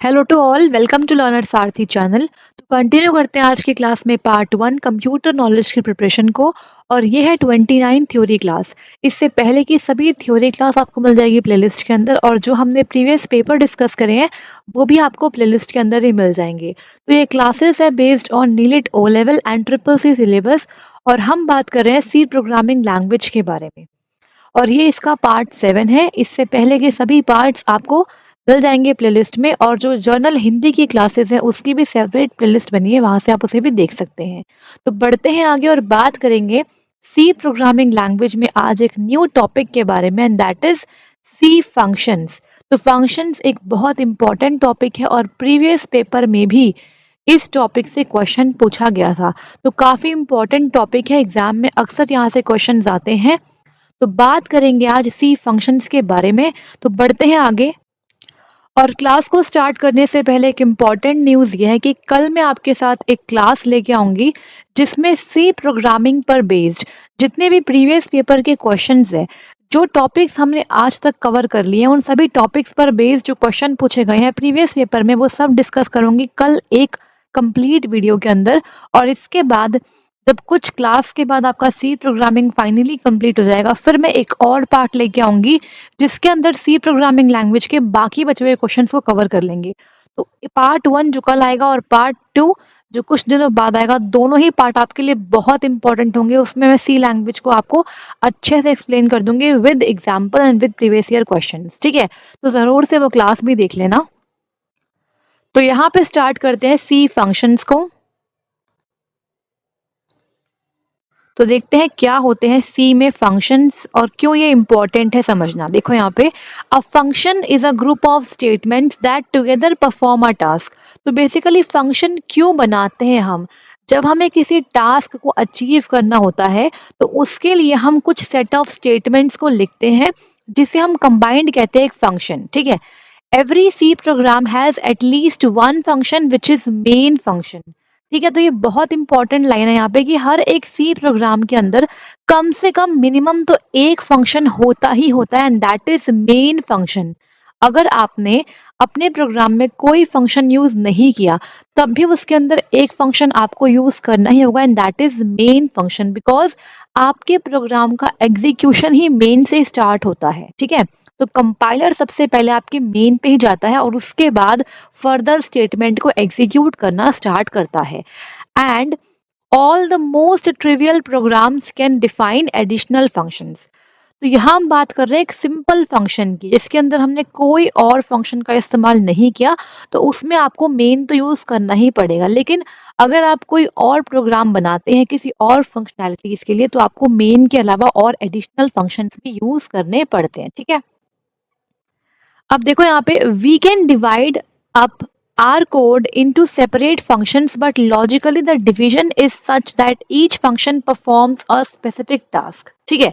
Hello to all, welcome to learner Sarathi channel. तो continue करते हैं आज की क्लास में पार्ट 1 कंप्यूटर नॉलेज की प्रिपरेशन को। और ये है 29 थ्योरी क्लास। इससे पहले की सभी थ्योरी क्लास आपको मिल जाएगी प्लेलिस्ट के अंदर, और जो हमने प्रीवियस पेपर डिस्कस करे हैं वो भी आपको प्लेलिस्ट के अंदर ही मिल जाएंगे। तो ये क्लासेस है based on NIELIT O level and triple C syllabus, और हम बात कर रहे हैं सी प्रोग्रामिंग लैंग्वेज के बारे में। और ये इसका पार्ट 7 है। इससे पहले के सभी पार्ट्स आपको मिल जाएंगे प्लेलिस्ट में, और जो जर्नल हिंदी की क्लासेस है उसकी भी सेपरेट प्लेलिस्ट बनी है, वहां से आप उसे भी देख सकते हैं। तो बढ़ते हैं आगे और बात करेंगे सी प्रोग्रामिंग लैंग्वेज में आज एक न्यू टॉपिक के बारे में, and that is C functions. तो फंक्शंस एक बहुत इंपॉर्टेंट टॉपिक है, और प्रीवियस पेपर में भी इस टॉपिक से क्वेश्चन पूछा गया था। तो काफी इंपॉर्टेंट टॉपिक है, एग्जाम में अक्सर यहाँ से क्वेश्चन आते हैं। तो बात करेंगे आज सी फंक्शंस के बारे में। तो बढ़ते हैं आगे। और क्लास को स्टार्ट करने से पहले एक इम्पॉर्टेंट न्यूज़ ये है कि कल मैं आपके साथ एक क्लास लेके आऊंगी जिसमें सी प्रोग्रामिंग पर बेस्ड जितने भी प्रीवियस पेपर के क्वेश्चंस हैं, जो टॉपिक्स हमने आज तक कवर कर लिए हैं, उन सभी टॉपिक्स पर बेस्ड जो क्वेश्चन पूछे गए हैं प्रीवियस पेपर में, वो सब डिस्कस करूंगी कल एक कंप्लीट वीडियो के अंदर। और इसके बाद जब कुछ क्लास के बाद आपका सी प्रोग्रामिंग फाइनली कंप्लीट हो जाएगा, फिर मैं एक और पार्ट लेके आऊंगी जिसके अंदर सी प्रोग्रामिंग लैंग्वेज के बाकी बचे हुए क्वेश्चंस को कवर कर लेंगे। तो पार्ट 1 जो कल आएगा और पार्ट 2 जो कुछ दिनों बाद आएगा, दोनों ही पार्ट आपके लिए बहुत इंपॉर्टेंट होंगे। उसमें मैं सी लैंग्वेज को आपको अच्छे से एक्सप्लेन कर दूंगी with example and with previous year questions, ठीक है। तो जरूर से वो क्लास भी देख लेना। तो यहाँ पे स्टार्ट करते हैं सी फंक्शंस को। तो देखते हैं क्या होते हैं सी में फंक्शंस और क्यों ये इंपॉर्टेंट है समझना। देखो यहाँ पे, a function is a group of statements that together perform a task. तो बेसिकली फंक्शन क्यों बनाते हैं हम? जब हमें किसी टास्क को अचीव करना होता है तो उसके लिए हम कुछ सेट ऑफ स्टेटमेंट्स को लिखते हैं, जिसे हम कंबाइंड कहते हैं एक फंक्शन, ठीक है। Every C program has at least one function which is main function, ठीक है। तो ये बहुत इंपॉर्टेंट लाइन है यहाँ पे कि हर एक सी प्रोग्राम के अंदर कम से कम मिनिमम तो एक फंक्शन होता ही होता है, and that is main function. अगर आपने अपने प्रोग्राम में कोई फंक्शन यूज नहीं किया, तब भी उसके अंदर एक फंक्शन आपको यूज करना ही होगा, and that is main function, because आपके प्रोग्राम का एग्जीक्यूशन ही मेन से स्टार्ट होता है, ठीक है। तो कंपाइलर सबसे पहले आपके मेन पे ही जाता है और उसके बाद फर्दर स्टेटमेंट को एग्जीक्यूट करना स्टार्ट करता है। And all the most trivial programs can define additional functions. तो यहाँ हम बात कर रहे हैं एक सिंपल फंक्शन की, जिसके अंदर हमने कोई और फंक्शन का इस्तेमाल नहीं किया, तो उसमें आपको मेन तो यूज करना ही पड़ेगा। लेकिन अगर आप कोई और प्रोग्राम बनाते हैं किसी और फंक्शनैलिटीज के लिए, तो आपको मेन के अलावा और एडिशनल फंक्शंस भी यूज करने पड़ते हैं, ठीक है। अब देखो यहाँ पे, we can divide up our code into separate functions, but logically the division is such that each function performs a specific task, ठीक है।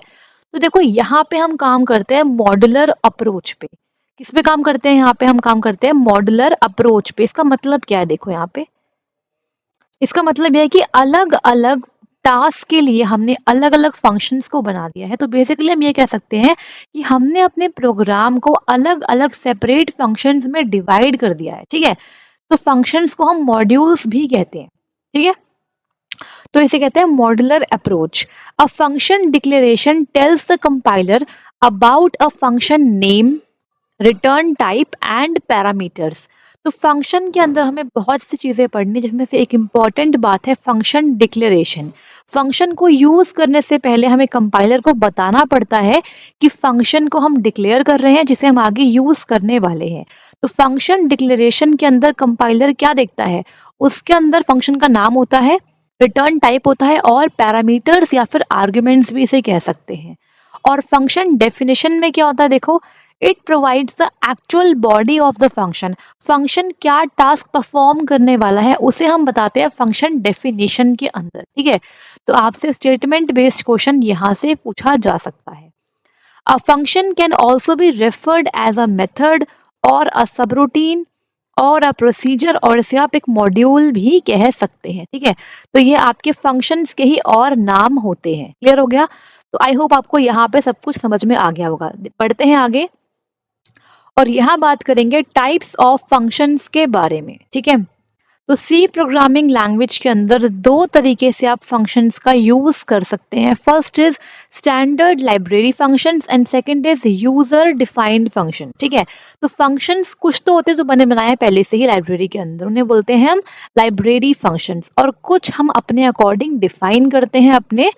तो देखो यहाँ पे हम काम करते हैं मॉड्यूलर अप्रोच पे। किस पे काम करते हैं? यहाँ पे हम काम करते हैं मॉड्यूलर अप्रोच पे। इसका मतलब क्या है? देखो यहाँ पे, इसका मतलब यह है कि अलग अलग टास्क के लिए हमने अलग अलग फंक्शंस को बना दिया है। तो बेसिकली हम ये कह सकते हैं कि हमने अपने प्रोग्राम को अलग अलग सेपरेट फंक्शंस में डिवाइड कर दिया है, ठीक है। तो फंक्शंस को हम मॉड्यूल्स भी कहते हैं, ठीक है। तो इसे कहते हैं modular approach. A function declaration tells the compiler about a function name, return type and parameters. तो फंक्शन के अंदर हमें बहुत सी चीजें पढ़नी, जिसमें से एक इम्पॉर्टेंट बात है फंक्शन डिक्लेरेशन। फंक्शन को यूज करने से पहले हमें कंपाइलर को बताना पड़ता है कि फंक्शन को हम डिक्लेयर कर रहे हैं, जिसे हम आगे यूज करने वाले हैं। तो फंक्शन डिक्लेरेशन के अंदर कंपाइलर क्या देखता है? उसके अंदर फंक्शन का नाम होता है, रिटर्न टाइप होता है, और पैरामीटर्स या फिर आर्ग्यूमेंट्स भी इसे कह सकते हैं। और फंक्शन डेफिनेशन में क्या होता है? देखो, it provides the actual body of the function. Function क्या टास्क परफॉर्म करने वाला है उसे हम बताते हैं फंक्शन डेफिनेशन के अंदर, ठीक है। तो आपसे स्टेटमेंट बेस्ड क्वेश्चन यहाँ से पूछा जा सकता है। A function can also be referred as a method और अ सबरूटीन और अ प्रोसीजर, और इसे आप एक मॉड्यूल भी कह सकते हैं, ठीक है। तो ये आपके फंक्शंस के ही और नाम होते हैं। क्लियर हो गया? तो आई होप आपको यहाँ पे सब कुछ समझ में आ गया होगा। पढ़ते हैं आगे। और यहाँ बात करेंगे टाइप्स ऑफ फंक्शंस के बारे में, ठीक है। तो सी प्रोग्रामिंग लैंग्वेज के अंदर दो तरीके से आप फंक्शंस का यूज कर सकते हैं। First is standard library functions and second is user defined function, ठीक है। तो फंक्शंस कुछ तो होते हैं जो बने बनाए पहले से ही लाइब्रेरी के अंदर, उन्हें बोलते हैं हम लाइब्रेरी फंक्शंस, और कुछ हम अपने अकॉर्डिंग डिफाइन करते हैं अपने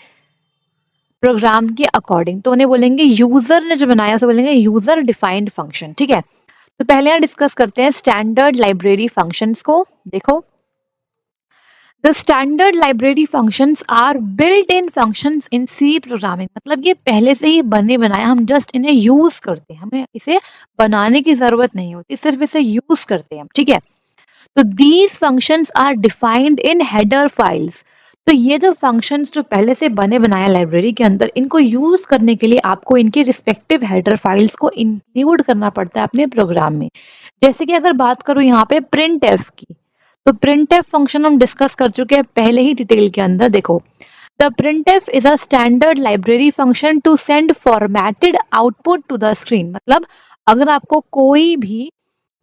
प्रोग्राम के अकॉर्डिंग, तो उन्हें बोलेंगे यूजर ने जो बनाया उसे बोलेंगे यूजर डिफाइंड फंक्शन, ठीक है। तो पहले यहाँ डिस्कस करते हैं स्टैंडर्ड लाइब्रेरी फंक्शंस को। देखो, the standard library functions are built in functions in C programming, मतलब ये पहले से ही बने बनाए, हम जस्ट इन्हें यूज करते हैं, हमें इसे बनाने की जरूरत नहीं होती, सिर्फ इसे यूज करते हैं हम, ठीक है। तो these functions are defined in header files। तो ये जो फंक्शंस जो पहले से बने बनाए लाइब्रेरी के अंदर, इनको यूज करने के लिए आपको इनके रिस्पेक्टिव हेडर फाइल्स को इंक्लूड करना पड़ता है अपने प्रोग्राम में। जैसे कि अगर बात करूं यहाँ पे प्रिंट एफ की, तो प्रिंट एफ फंक्शन हम डिस्कस कर चुके हैं पहले ही डिटेल के अंदर। देखो, the printf is a standard library function to send formatted output to the screen। मतलब अगर आपको कोई भी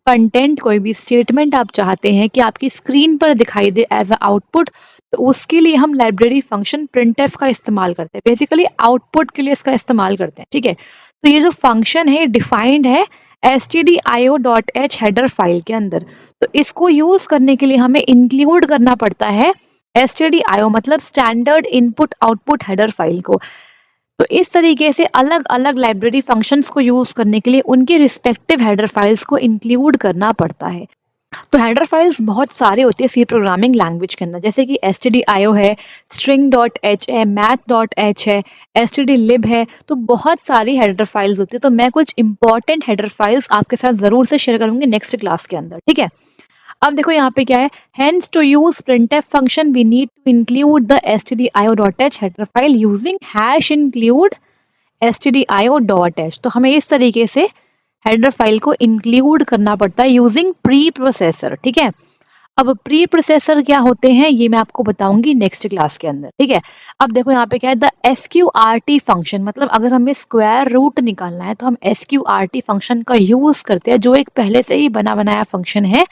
कंटेंट, कोई भी स्टेटमेंट आप चाहते हैं कि आपकी स्क्रीन पर दिखाई दे एज अ आउटपुट, तो उसके लिए हम लाइब्रेरी फंक्शन printf का इस्तेमाल करते हैं, बेसिकली आउटपुट के लिए इसका इस्तेमाल करते हैं, ठीक है। तो ये जो फंक्शन है डिफाइंड है stdio.h हेडर फाइल के अंदर, तो इसको यूज करने के लिए हमें इंक्लूड करना पड़ता है stdio, मतलब standard input output header file को। तो इस तरीके से अलग अलग लाइब्रेरी फंक्शंस को यूज करने के लिए उनके रिस्पेक्टिव हेडर फाइल्स को इंक्लूड करना पड़ता है। तो हेडर फाइल्स बहुत सारे होते हैं सी प्रोग्रामिंग लैंग्वेज के अंदर, जैसे कि stdio है, string.h है, math.h है, stdlib है, तो बहुत सारी हेडर फाइल्स होती है। तो मैं कुछ इंपॉर्टेंट हेडर फाइल्स आपके साथ जरूर से शेयर करूंगी नेक्स्ट क्लास के अंदर, ठीक है। अब देखो यहाँ पे क्या है, hence to use printf function we need to include the stdio.h header file using hash include stdio.h। तो हमें इस तरीके से हेडर फाइल को इंक्लूड करना पड़ता है यूजिंग प्री प्रोसेसर, ठीक है। अब प्री प्रोसेसर क्या होते हैं ये मैं आपको बताऊंगी नेक्स्ट क्लास के अंदर, ठीक है। अब देखो यहाँ पे क्या है, द SQRT फंक्शन, मतलब अगर हमें स्क्वायर रूट निकालना है तो हम SQRT फंक्शन का यूज करते हैं, जो एक पहले से ही बना बनाया फंक्शन है।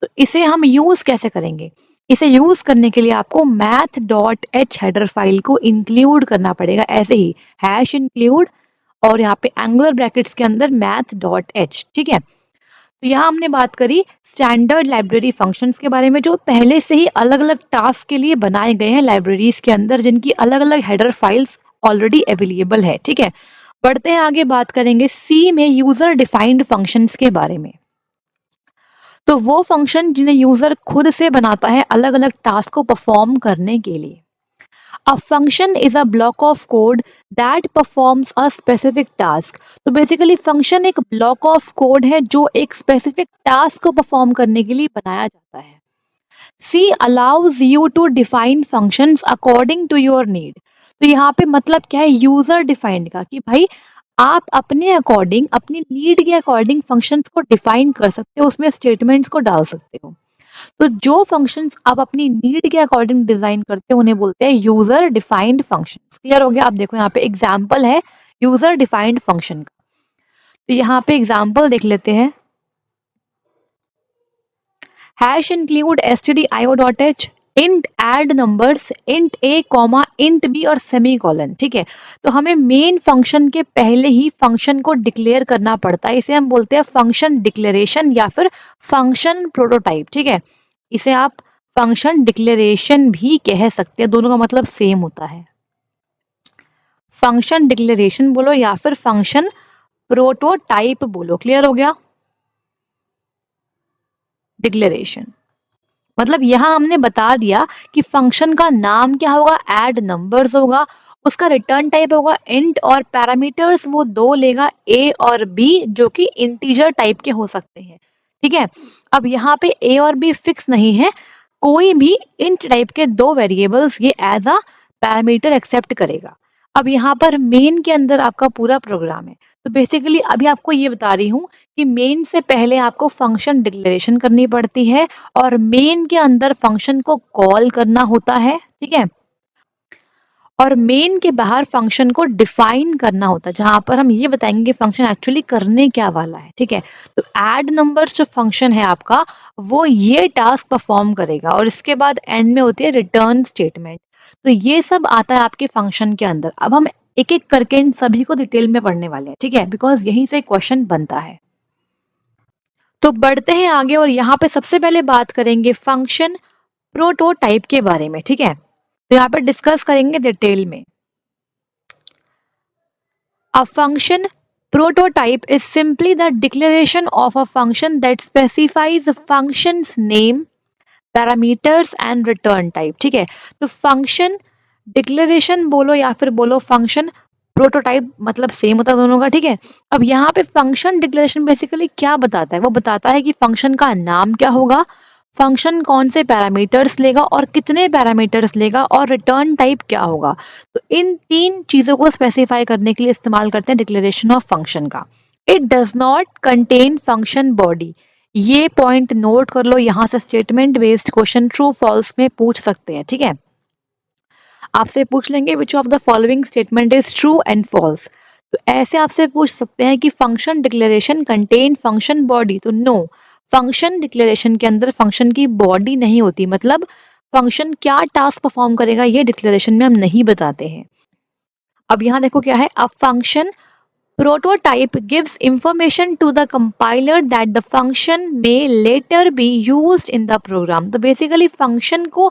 तो इसे हम यूज कैसे करेंगे, इसे यूज करने के लिए आपको math.h हेडर फाइल को इंक्लूड करना पड़ेगा, ऐसे ही हैश इंक्लूड और यहाँ पे एंगुलर ब्रैकेट्स के अंदर math.h, ठीक है। तो यहाँ हमने बात करी स्टैंडर्ड लाइब्रेरी फंक्शंस के बारे में, जो पहले से ही अलग अलग टास्क के लिए बनाए गए हैं लाइब्रेरीज के अंदर, जिनकी अलग अलग हेडर फाइल्स ऑलरेडी अवेलेबल है, ठीक है। बढ़ते हैं आगे, बात करेंगे सी में यूजर डिफाइंड फंक्शंस के बारे में। तो वो फंक्शन जिन्हें यूजर खुद से बनाता है अलग अलग टास्क को परफॉर्म करने के लिए। A function is a block of code that performs a specific task. तो बेसिकली फंक्शन एक ब्लॉक ऑफ कोड है जो एक स्पेसिफिक टास्क को परफॉर्म करने के लिए बनाया जाता है। C allows you to define functions according to your need. तो यहाँ पे मतलब क्या है, यूजर डिफाइंड का, कि भाई आप अपने अकॉर्डिंग, अपनी नीड के अकॉर्डिंग फंक्शंस को डिफाइन कर सकते हो, उसमें स्टेटमेंट्स को डाल सकते हो। तो जो फंक्शंस आप अपनी नीड के अकॉर्डिंग डिजाइन करते हो उन्हें बोलते हैं यूजर डिफाइंड फंक्शंस। क्लियर हो गया। आप देखो यहाँ पे एग्जांपल है यूजर डिफाइंड फंक्शन का, तो यहाँ पे एग्जांपल देख लेते हैं। Hash include stdio.h, int add numbers, int a, int b और सेमी कॉलन, ठीक है। तो हमें मेन फंक्शन के पहले ही फंक्शन को डिक्लेयर करना पड़ता है, इसे हम बोलते हैं फंक्शन डिक्लेरेशन या फिर फंक्शन प्रोटोटाइप, ठीक है। इसे आप फंक्शन डिक्लेरेशन भी कह सकते हैं, दोनों का मतलब सेम होता है। फंक्शन डिक्लेरेशन बोलो या फिर फंक्शन प्रोटोटाइप बोलो। क्लियर हो गया। डिक्लेरेशन मतलब यहाँ हमने बता दिया कि फंक्शन का नाम क्या होगा, ऐड नंबर्स होगा, उसका रिटर्न टाइप होगा इंट, और पैरामीटर्स वो दो लेगा ए और बी, जो कि इंटीजर टाइप के हो सकते हैं, ठीक है। अब यहाँ पे ए और बी फिक्स नहीं है, कोई भी इंट टाइप के दो वेरिएबल्स ये एज अ पैरामीटर एक्सेप्ट करेगा। अब यहाँ पर मेन के अंदर आपका पूरा प्रोग्राम है, तो बेसिकली अभी आपको ये बता रही हूँ कि मेन से पहले आपको फंक्शन डिक्लेरेशन करनी पड़ती है और मेन के अंदर फंक्शन को कॉल करना होता है, ठीक है। और मेन के बाहर फंक्शन को डिफाइन करना होता है, जहां पर हम ये बताएंगे कि फंक्शन एक्चुअली करने क्या वाला है। ठीक है, तो ऐड नंबर्स जो फंक्शन है आपका, वो ये टास्क परफॉर्म करेगा और इसके बाद एंड में होती है रिटर्न स्टेटमेंट। तो ये सब आता है आपके फंक्शन के अंदर। अब हम एक एक करके इन सभी को डिटेल में पढ़ने वाले हैं, ठीक है, बिकॉज यहीं से क्वेश्चन बनता है। तो बढ़ते हैं आगे और यहाँ पे सबसे पहले बात करेंगे फंक्शन प्रोटोटाइप के बारे में। ठीक है, तो यहाँ पे डिस्कस करेंगे डिटेल में। A function prototype is simply the declaration of a function that specifies a function's name, parameters and return type. ठीक है, तो फंक्शन डिक्लेरेशन बोलो या फिर बोलो फंक्शन प्रोटोटाइप, मतलब सेम होता है दोनों का। ठीक है, अब यहाँ पे फंक्शन डिक्लेरेशन बेसिकली क्या बताता है, वो बताता है कि फंक्शन का नाम क्या होगा, फंक्शन कौन से पैरामीटर्स लेगा और कितने पैरामीटर्स लेगा, और रिटर्न टाइप क्या होगा। तो इन तीन चीजों को स्पेसिफाई करने के लिए इस्तेमाल करते हैं डिक्लेरेशन ऑफ फंक्शन का। It does not contain function body. ये पॉइंट नोट कर लो, यहां से statement based question true false में पूछ सकते हैं। ठीक है, आपसे पूछ लेंगे which of the following statement is true and false. तो ऐसे आपसे पूछ सकते हैं कि function declaration contain function body. तो नो, फंक्शन डिक्लेरेशन के अंदर फंक्शन की बॉडी नहीं होती, मतलब फंक्शन क्या टास्क परफॉर्म करेगा ये डिक्लेरेशन में हम नहीं बताते हैं। अब यहाँ देखो क्या है, a function prototype gives information to the compiler that the function may later be used in the program। तो बेसिकली फंक्शन को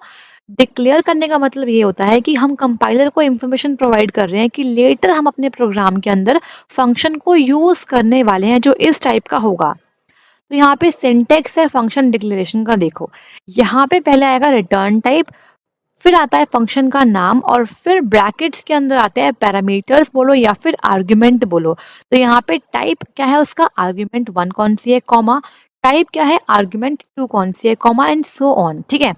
डिक्लेयर करने का मतलब ये होता है कि हम कंपाइलर को इंफॉर्मेशन प्रोवाइड कर रहे हैं कि लेटर हम अपने प्रोग्राम के अंदर फंक्शन को यूज करने वाले हैं जो इस टाइप का होगा। तो यहाँ पे सिंटेक्स है फंक्शन डिक्लेरेशन का, देखो यहाँ पे पहले आएगा रिटर्न टाइप, फिर आता है फंक्शन का नाम, और फिर ब्रैकेट्स के अंदर आते हैं पैरामीटर्स बोलो या फिर आर्ग्यूमेंट बोलो। तो यहाँ पे टाइप क्या है उसका, आर्ग्यूमेंट 1 कौन सी है, कॉमा टाइप क्या है, आर्ग्यूमेंट 2 कौन सी है, कॉमा एंड सो ऑन। ठीक है,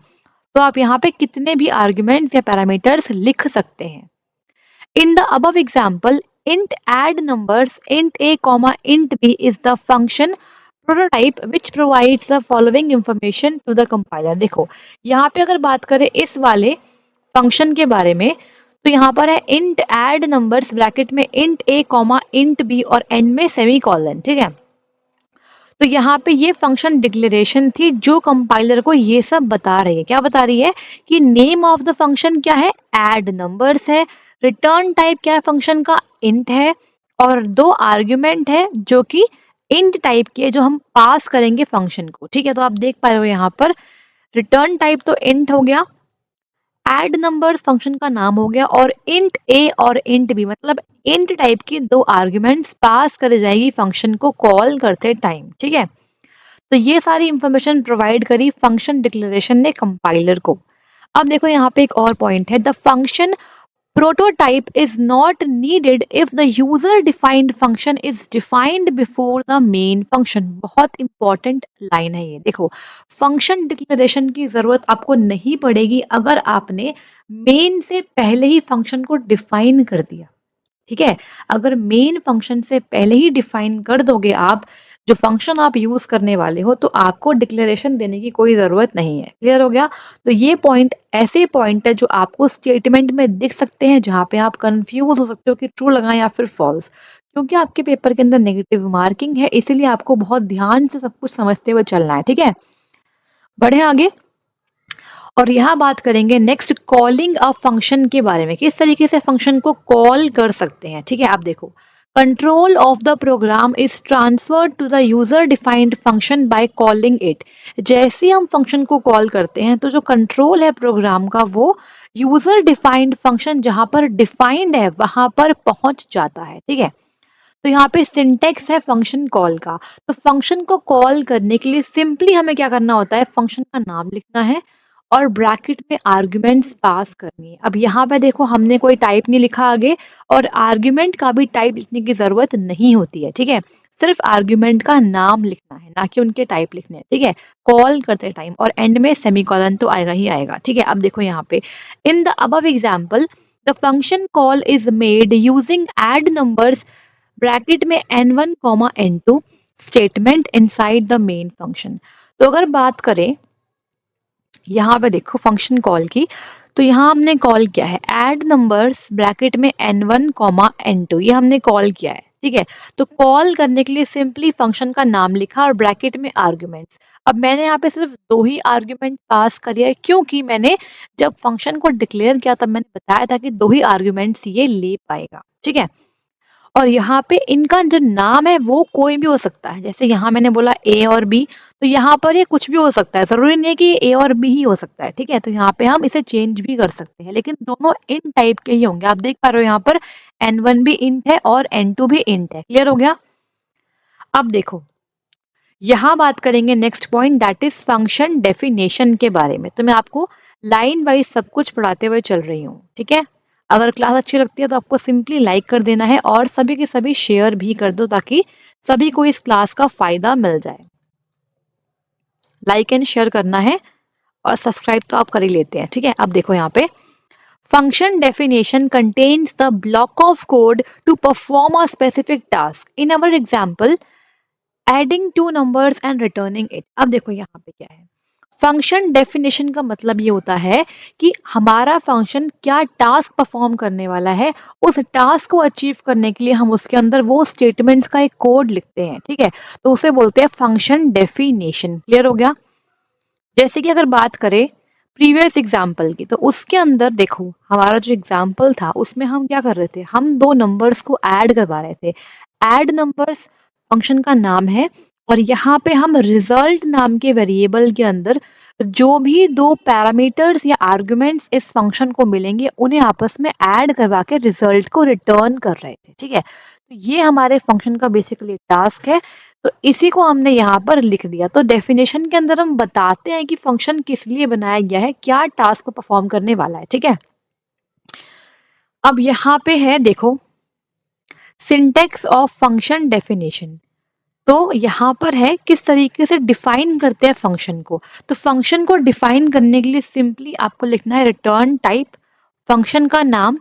तो आप यहाँ पे कितने भी आर्ग्यूमेंट्स या पैरामीटर्स लिख सकते हैं। In the above example, int add numbers int a comma int b is the function prototype which provides the following information to the compiler। देखो यहाँ पे अगर बात करें इस वाले फंक्शन के बारे में, तो यहाँ पर है int add numbers ब्रैकेट में int a comma int b और end में सेमी कॉलन। ठीक है, तो यहाँ पे ये फंक्शन डिक्लेरेशन थी जो कंपाइलर को ये सब बता रही है। क्या बता रही है कि नेम ऑफ द फंक्शन क्या है, ऐड नंबर्स है, रिटर्न टाइप क्या है फंक्शन का, इंट है, और दो आर्ग्यूमेंट है जो कि इंट टाइप की है जो हम पास करेंगे फंक्शन को। ठीक है, तो आप देख पा रहे हो यहाँ पर रिटर्न टाइप तो इंट हो गया, ऐड नंबर्स फंक्शन का नाम हो गया, और इंट ए और इंट बी मतलब इंट टाइप की दो आर्ग्यूमेंट्स पास कर जाएगी फंक्शन को कॉल करते टाइम। ठीक है, तो ये सारी इंफॉर्मेशन प्रोवाइड करी फंक्शन डिक्लेरेशन ने कंपाइलर को। अब देखो यहाँ पे एक और पॉइंट है, the function prototype is not needed if the user defined function is defined before the main function. बहुत इंपॉर्टेंट लाइन है ये, देखो फंक्शन डिक्लेरेशन की जरूरत आपको नहीं पड़ेगी अगर आपने मेन से पहले ही फंक्शन को डिफाइन कर दिया। ठीक है, अगर मेन फंक्शन से पहले ही डिफाइन कर दोगे आप जो फंक्शन आप यूज करने वाले हो, तो आपको डिक्लेरेशन देने की कोई जरूरत नहीं है। क्लियर हो गया, तो ये पॉइंट ऐसे पॉइंट है जो आपको स्टेटमेंट में दिख सकते हैं जहां पे आप कंफ्यूज हो सकते हो कि ट्रू लगाएं या फिर फॉल्स, क्योंकि आपके पेपर के अंदर नेगेटिव मार्किंग है, इसीलिए आपको बहुत ध्यान से सब कुछ समझते हुए चलना है। ठीक है, बढ़े आगे और यहाँ बात करेंगे नेक्स्ट कॉलिंग अ फंक्शन के बारे में, किस तरीके से फंक्शन को कॉल कर सकते हैं। ठीक है, आप देखो control of the program is transferred to the user defined function by calling it. जैसे ही हम फंक्शन को कॉल करते हैं तो जो कंट्रोल है प्रोग्राम का वो यूजर डिफाइंड फंक्शन जहां पर डिफाइंड है वहां पर पहुंच जाता है। ठीक है, तो यहाँ पे सिंटेक्स है फंक्शन कॉल का। तो फंक्शन को कॉल करने के लिए सिंपली हमें क्या करना होता है, फंक्शन का नाम लिखना है और ब्रैकेट में आर्ग्यूमेंट्स पास करनी है। अब यहाँ पे देखो हमने कोई टाइप नहीं लिखा आगे, और आर्ग्यूमेंट का भी टाइप लिखने की जरूरत नहीं होती है। ठीक है, सिर्फ आर्ग्यूमेंट का नाम लिखना है, ना कि उनके टाइप लिखने हैं। ठीक है, कॉल करते टाइम, और एंड में सेमीकोलन तो आएगा ही आएगा। ठीक है, अब देखो यहाँ पे in the above example the function call is made using add numbers bracket में n1 comma n2 statement inside the main function. तो अगर बात करें यहाँ पे देखो फंक्शन कॉल की, तो यहाँ हमने कॉल किया है एड नंबर्स ब्रैकेट में n1 कॉमा n2, ये हमने कॉल किया है, ठीक है। तो कॉल करने के लिए सिंपली फंक्शन का नाम लिखा और ब्रैकेट में आर्ग्यूमेंट्स। अब मैंने यहाँ पे सिर्फ 2 ही आर्ग्यूमेंट पास करे है, क्योंकि मैंने जब फंक्शन को डिक्लेयर किया तब मैंने बताया था कि 2 ही आर्ग्यूमेंट्स ये ले पाएगा, ठीक है। और यहाँ पे इनका जो नाम है वो कोई भी हो सकता है, जैसे यहाँ मैंने बोला ए और बी, तो यहाँ पर ये कुछ भी हो सकता है, जरूरी नहीं है कि ए और बी ही हो सकता है, ठीक है। तो यहाँ पे हम इसे चेंज भी कर सकते हैं, लेकिन दोनों int टाइप के ही होंगे। आप देख पा रहे हो यहाँ पर n1 भी int है और n2 भी int है। क्लियर हो गया? अब देखो यहाँ बात करेंगे next point, that is function definition के बारे में। तो मैं आपको लाइन वाइज सब कुछ पढ़ाते हुए चल रही हूँ, ठीक है। अगर क्लास अच्छी लगती है तो आपको सिंपली लाइक कर देना है और सभी के सभी शेयर भी कर दो, ताकि सभी को इस क्लास का फायदा मिल जाए। लाइक एंड शेयर करना है और सब्सक्राइब तो आप कर ही लेते हैं, ठीक है। अब देखो यहाँ पे function definition contains the block of code to perform a specific task. In our example, adding two numbers and returning it. अब देखो यहाँ पे क्या है, फंक्शन डेफिनेशन का मतलब ये होता है कि हमारा फंक्शन क्या टास्क परफॉर्म करने वाला है, उस टास्क को अचीव करने के लिए हम उसके अंदर वो स्टेटमेंट्स का एक कोड लिखते हैं, ठीक है। तो उसे बोलते हैं फंक्शन डेफिनेशन। क्लियर हो गया? जैसे कि अगर बात करें प्रीवियस एग्जाम्पल की, तो उसके अंदर देखो हमारा जो एग्जाम्पल था उसमें हम क्या कर रहे थे, हम दो नंबर्स को ऐड करवा रहे थे। ऐड नंबर्स फंक्शन का नाम है और यहाँ पे हम रिजल्ट नाम के वेरिएबल के अंदर जो भी दो पैरामीटर्स या आर्गुमेंट्स इस फंक्शन को मिलेंगे उन्हें आपस में ऐड करवा के रिजल्ट को रिटर्न कर रहे थे, ठीक है। तो ये हमारे फंक्शन का बेसिकली टास्क है। तो इसी को हमने यहाँ पर लिख दिया। तो डेफिनेशन के अंदर हम बताते हैं कि फंक्शन किस लिए बनाया गया है, क्या टास्क को परफॉर्म करने वाला है, ठीक है। अब यहाँ पे है देखो सिंटेक्स ऑफ फंक्शन डेफिनेशन। तो यहाँ पर है किस तरीके से डिफाइन करते हैं फंक्शन को। तो फंक्शन को डिफाइन करने के लिए सिंपली आपको लिखना है रिटर्न टाइप, फंक्शन का नाम,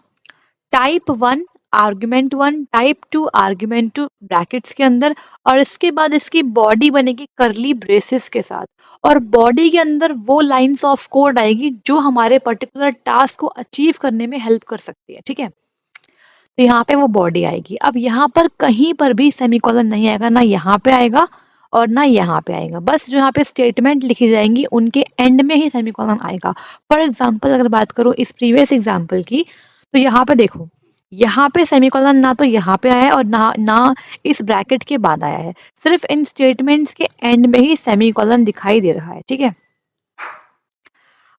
type 1 argument 1, type 2 argument 2 brackets के अंदर, और इसके बाद इसकी बॉडी बनेगी करली ब्रेसेस के साथ, और बॉडी के अंदर वो लाइंस ऑफ कोड आएगी जो हमारे पर्टिकुलर टास्क को अचीव करने में हेल्प कर सकती है, ठीक है। तो यहाँ पे वो बॉडी आएगी। अब यहाँ पर कहीं पर भी सेमीकोलन नहीं आएगा, ना यहाँ पे आएगा और ना यहाँ पे आएगा, बस जो यहाँ पे स्टेटमेंट लिखी जाएंगी उनके एंड में ही सेमीकोलन आएगा। फॉर एग्जाम्पल अगर बात करो इस प्रीवियस एग्जाम्पल की, तो यहाँ पे देखो यहाँ पे सेमीकोलन ना तो यहाँ पे आया है और ना ना इस ब्रैकेट के बाद आया है, सिर्फ इन स्टेटमेंट्स के एंड में ही सेमीकोलन दिखाई दे रहा है, ठीक है।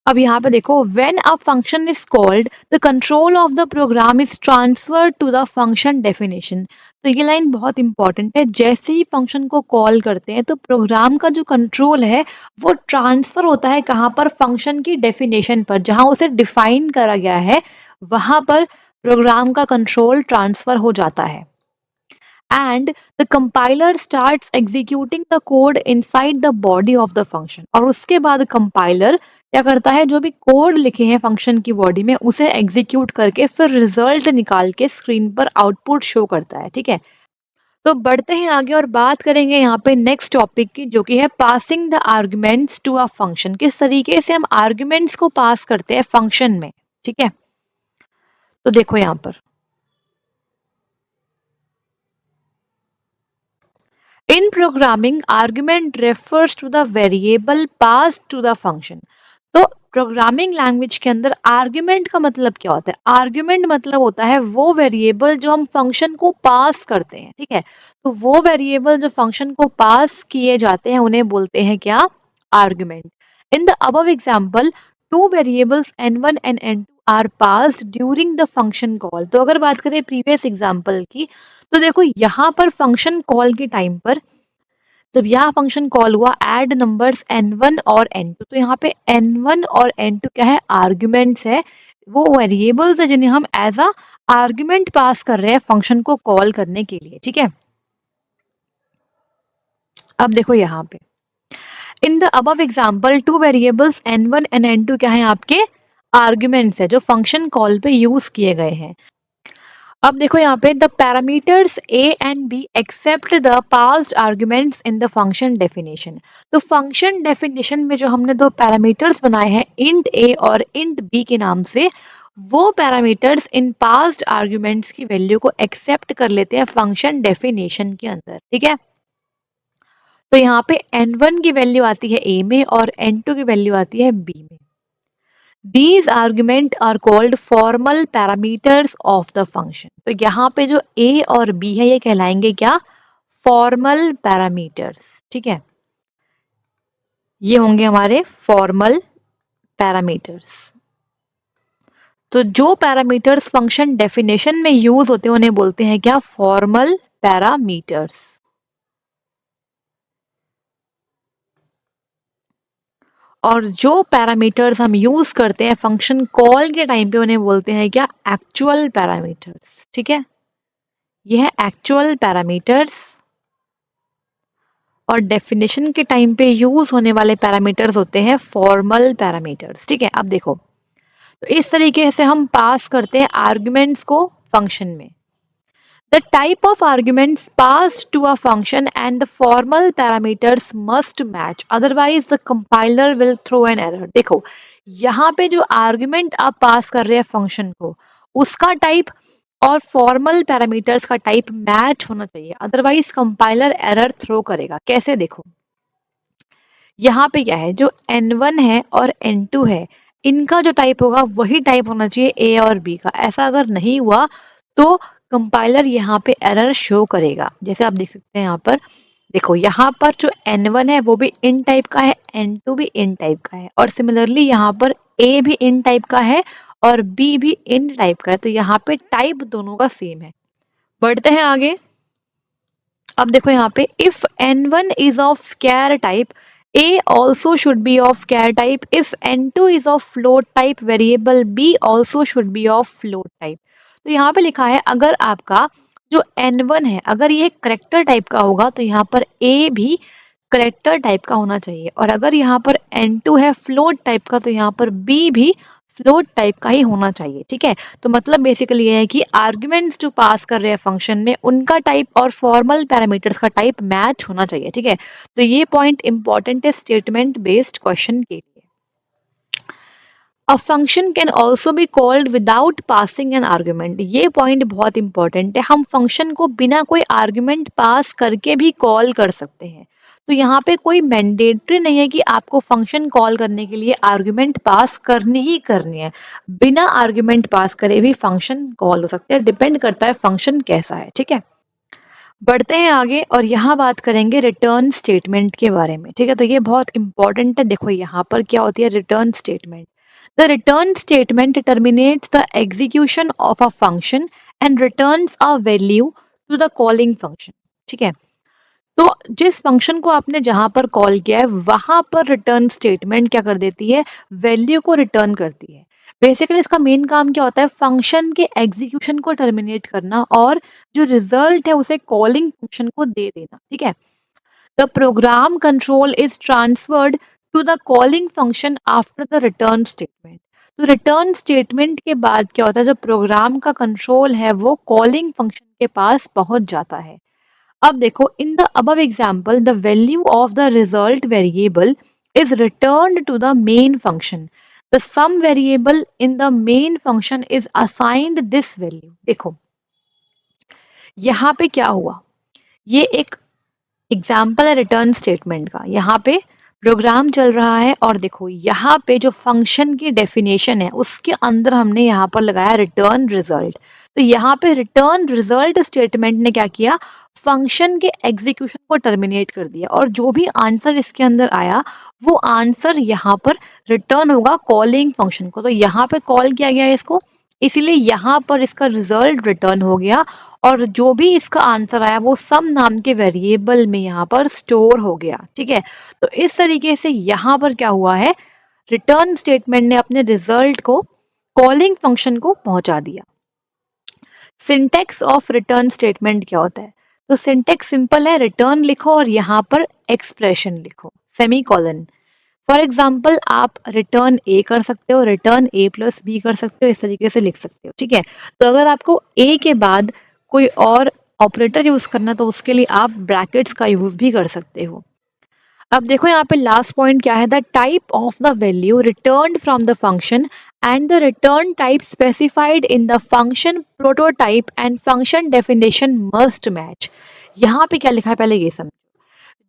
अब यहाँ पे देखो when a function is called the control of the program is transferred to the function definition। तो ये लाइन बहुत इंपॉर्टेंट है, जैसे ही फंक्शन को कॉल करते हैं तो प्रोग्राम का जो कंट्रोल है वो ट्रांसफर होता है कहाँ पर, फंक्शन की डेफिनेशन पर, जहाँ उसे डिफाइन करा गया है वहां पर प्रोग्राम का कंट्रोल ट्रांसफर हो जाता है। and the compiler starts executing the code inside the body of the function। और उसके बाद कंपाइलर क्या करता है, जो भी कोड लिखे हैं फंक्शन की बॉडी में उसे एग्जीक्यूट करके फिर रिजल्ट निकाल के स्क्रीन पर आउटपुट शो करता है, ठीक है। तो बढ़ते हैं आगे और बात करेंगे यहाँ पे नेक्स्ट टॉपिक की, जो कि है passing the arguments to a function. किस तरीके से हम आर्ग्यूमेंट्स को पास करते हैं फंक्शन में, ठीक है। तो देखो यहाँ पर in programming, argument refers to the variable passed to the function। तो प्रोग्रामिंग लैंग्वेज के अंदर आर्ग्यूमेंट का मतलब क्या होता है, आर्ग्यूमेंट मतलब होता है वो वेरिएबल जो हम फंक्शन को पास करते हैं, ठीक है। तो वो वेरिएबल जो फंक्शन को पास किए जाते हैं उन्हें बोलते हैं क्या, argument. In the above example two variables n1 and n2 are passed during the function call. तो अगर बात करें प्रीवियस एग्जांपल की, तो देखो यहाँ पर फंक्शन कॉल के टाइम पर जब यह फंक्शन कॉल हुआ ऐड नंबर्स n1 और n2, तो यहाँ पे n1 और n2 क्या है, आर्ग्यूमेंट्स है, वो वेरिएबल्स है जिन्हें हम एज अ आर्ग्यूमेंट पास कर रहे हैं फंक्शन को कॉल करने के लिए, ठीक है। अब देखो यहाँ पे in the above example two variables n1 and n2 क्या है, आपके आर्ग्यूमेंट्स है जो फंक्शन कॉल पे यूज किए गए हैं। अब देखो यहाँ पे the parameters A and B accept the passed arguments in the function definition. तो फंक्शन डेफिनेशन में जो हमने दो पैरामीटर्स बनाए हैं इंट ए और इंट बी के नाम से, वो पैरामीटर्स इन पास्ड आर्ग्यूमेंट्स की वैल्यू को एक्सेप्ट कर लेते हैं फंक्शन डेफिनेशन के अंदर। ठीक है, तो यहाँ पे n1 की वैल्यू आती है a में और n2 की वैल्यू आती है b में। These arguments are called formal parameters of the function। तो यहाँ पे जो a और b है ये कहलाएंगे क्या? Formal parameters. ठीक है, ये होंगे हमारे फॉर्मल पैरामीटर्स। तो जो पैरामीटर्स फंक्शन डेफिनेशन में यूज होते हैं उन्हें बोलते हैं क्या? Formal parameters. और जो पैरामीटर्स हम यूज करते हैं फंक्शन कॉल के टाइम पे उन्हें बोलते हैं क्या? Actual parameters. ठीक है, ये है एक्चुअल पैरामीटर्स। और डेफिनेशन के टाइम पे यूज होने वाले पैरामीटर्स होते हैं फॉर्मल पैरामीटर्स। ठीक है, अब देखो, तो इस तरीके से हम पास करते हैं आर्ग्यूमेंट्स को फंक्शन में। The type of arguments passed to a function and the formal parameters must match, otherwise the compiler will throw an error। देखो, यहाँ पे जो आर्ग्यूमेंट आप पास कर रहे हैं फंक्शन को, उसका टाइप और फॉर्मल पैरामीटर्स का टाइप मैच होना चाहिए, अदरवाइज कंपाइलर एरर थ्रो करेगा। कैसे? देखो, यहाँ पे क्या है, जो n1 है और n2 है, इनका जो टाइप होगा वही टाइप होना चाहिए a और b का। ऐसा अगर नहीं हुआ तो कंपाइलर यहाँ पे एरर शो करेगा। जैसे आप देख सकते हैं यहाँ पर, देखो यहाँ पर जो n1 है वो भी इन टाइप का है, n2 भी इन टाइप का है, और सिमिलरली यहाँ पर a भी इन टाइप का है और b भी इन टाइप का है। तो यहाँ पे टाइप दोनों का सेम है। बढ़ते हैं आगे। अब देखो यहाँ पे if n1 is of char type, a also should be of char type। if n2 is of float type variable, b also should be of float type। तो यहाँ पे लिखा है अगर आपका जो n1 है अगर ये करेक्टर टाइप का होगा तो यहाँ पर a भी करेक्टर टाइप का होना चाहिए, और अगर यहाँ पर n2 है फ्लोट टाइप का तो यहाँ पर b भी फ्लोट टाइप का ही होना चाहिए। ठीक है, तो मतलब बेसिकली ये है कि आर्ग्यूमेंट्स जो पास कर रहे हैं फंक्शन में उनका टाइप और फॉर्मल पैरामीटर्स का टाइप मैच होना चाहिए। ठीक है, तो ये पॉइंट इंपॉर्टेंट है स्टेटमेंट बेस्ड क्वेश्चन के लिए। अ function can also be called without passing an argument. ये पॉइंट बहुत इंपॉर्टेंट है, हम फंक्शन को बिना कोई आर्ग्यूमेंट पास करके भी कॉल कर सकते हैं। तो यहाँ पे कोई मैंडेटरी नहीं है कि आपको फंक्शन कॉल करने के लिए आर्ग्यूमेंट पास करनी ही करनी है। बिना आर्ग्यूमेंट पास करे भी फंक्शन कॉल हो सकते हैं, डिपेंड करता है फंक्शन कैसा है। ठीक है, बढ़ते हैं आगे और यहाँ बात करेंगे रिटर्न स्टेटमेंट के बारे में। ठीक है, तो ये बहुत इंपॉर्टेंट है। देखो यहाँ पर क्या होती है return statement. The return statement terminates the execution of a function and returns a value to the calling function. ठीक है, तो जिस फंक्शन को आपने जहां पर कॉल किया है वहां पर रिटर्न स्टेटमेंट क्या कर देती है? वैल्यू को रिटर्न करती है। बेसिकली इसका मेन काम क्या होता है? फंक्शन के एग्जीक्यूशन को टर्मिनेट करना और जो रिजल्ट है उसे कॉलिंग फंक्शन को दे देना। ठीक है, the program control is transferred to the calling function after the return statement. तो रिटर्न स्टेटमेंट के बाद क्या होता है? जो प्रोग्राम का कंट्रोल है वो कॉलिंग फंक्शन के पास पहुंच जाता है। अब देखो, in the above example the value of the result variable is returned to the main function. The sum variable in the main function is assigned this value. देखो यहाँ पे क्या हुआ, ये एक एग्जाम्पल है रिटर्न स्टेटमेंट का। यहाँ पे प्रोग्राम चल रहा है और देखो यहाँ पे जो फंक्शन की डेफिनेशन है उसके अंदर हमने यहाँ पर लगाया रिटर्न रिजल्ट। तो यहाँ पे रिटर्न रिजल्ट स्टेटमेंट ने क्या किया? फंक्शन के एग्जीक्यूशन को टर्मिनेट कर दिया और जो भी आंसर इसके अंदर आया वो आंसर यहाँ पर रिटर्न होगा कॉलिंग फंक्शन को। तो यहाँ पे कॉल किया गया इसको, इसीलिए यहाँ पर इसका रिजल्ट रिटर्न हो गया और जो भी इसका आंसर आया वो सम नाम के वेरिएबल में यहाँ पर स्टोर हो गया। ठीक है, तो इस तरीके से यहाँ पर क्या हुआ है? रिटर्न स्टेटमेंट ने अपने रिजल्ट को कॉलिंग फंक्शन को पहुंचा दिया। सिंटेक्स ऑफ रिटर्न स्टेटमेंट क्या होता है? तो सिंटेक्स सिंपल है, रिटर्न लिखो और यहाँ पर एक्सप्रेशन लिखो, सेमीकोलन। फॉर एग्जाम्पल आप रिटर्न ए कर सकते हो, रिटर्न ए प्लस बी कर सकते हो, इस तरीके से लिख सकते हो, ठीक है। तो अगर आपको ए के बाद कोई और ऑपरेटर यूज करना तो उसके लिए आप ब्रैकेट्स का यूज भी कर सकते हो। अब देखो यहाँ पे लास्ट पॉइंट क्या है, the type of the value return from the function and the return type specified in the function prototype and function definition must match. यहाँ पे क्या लिखा है पहले ये समझो।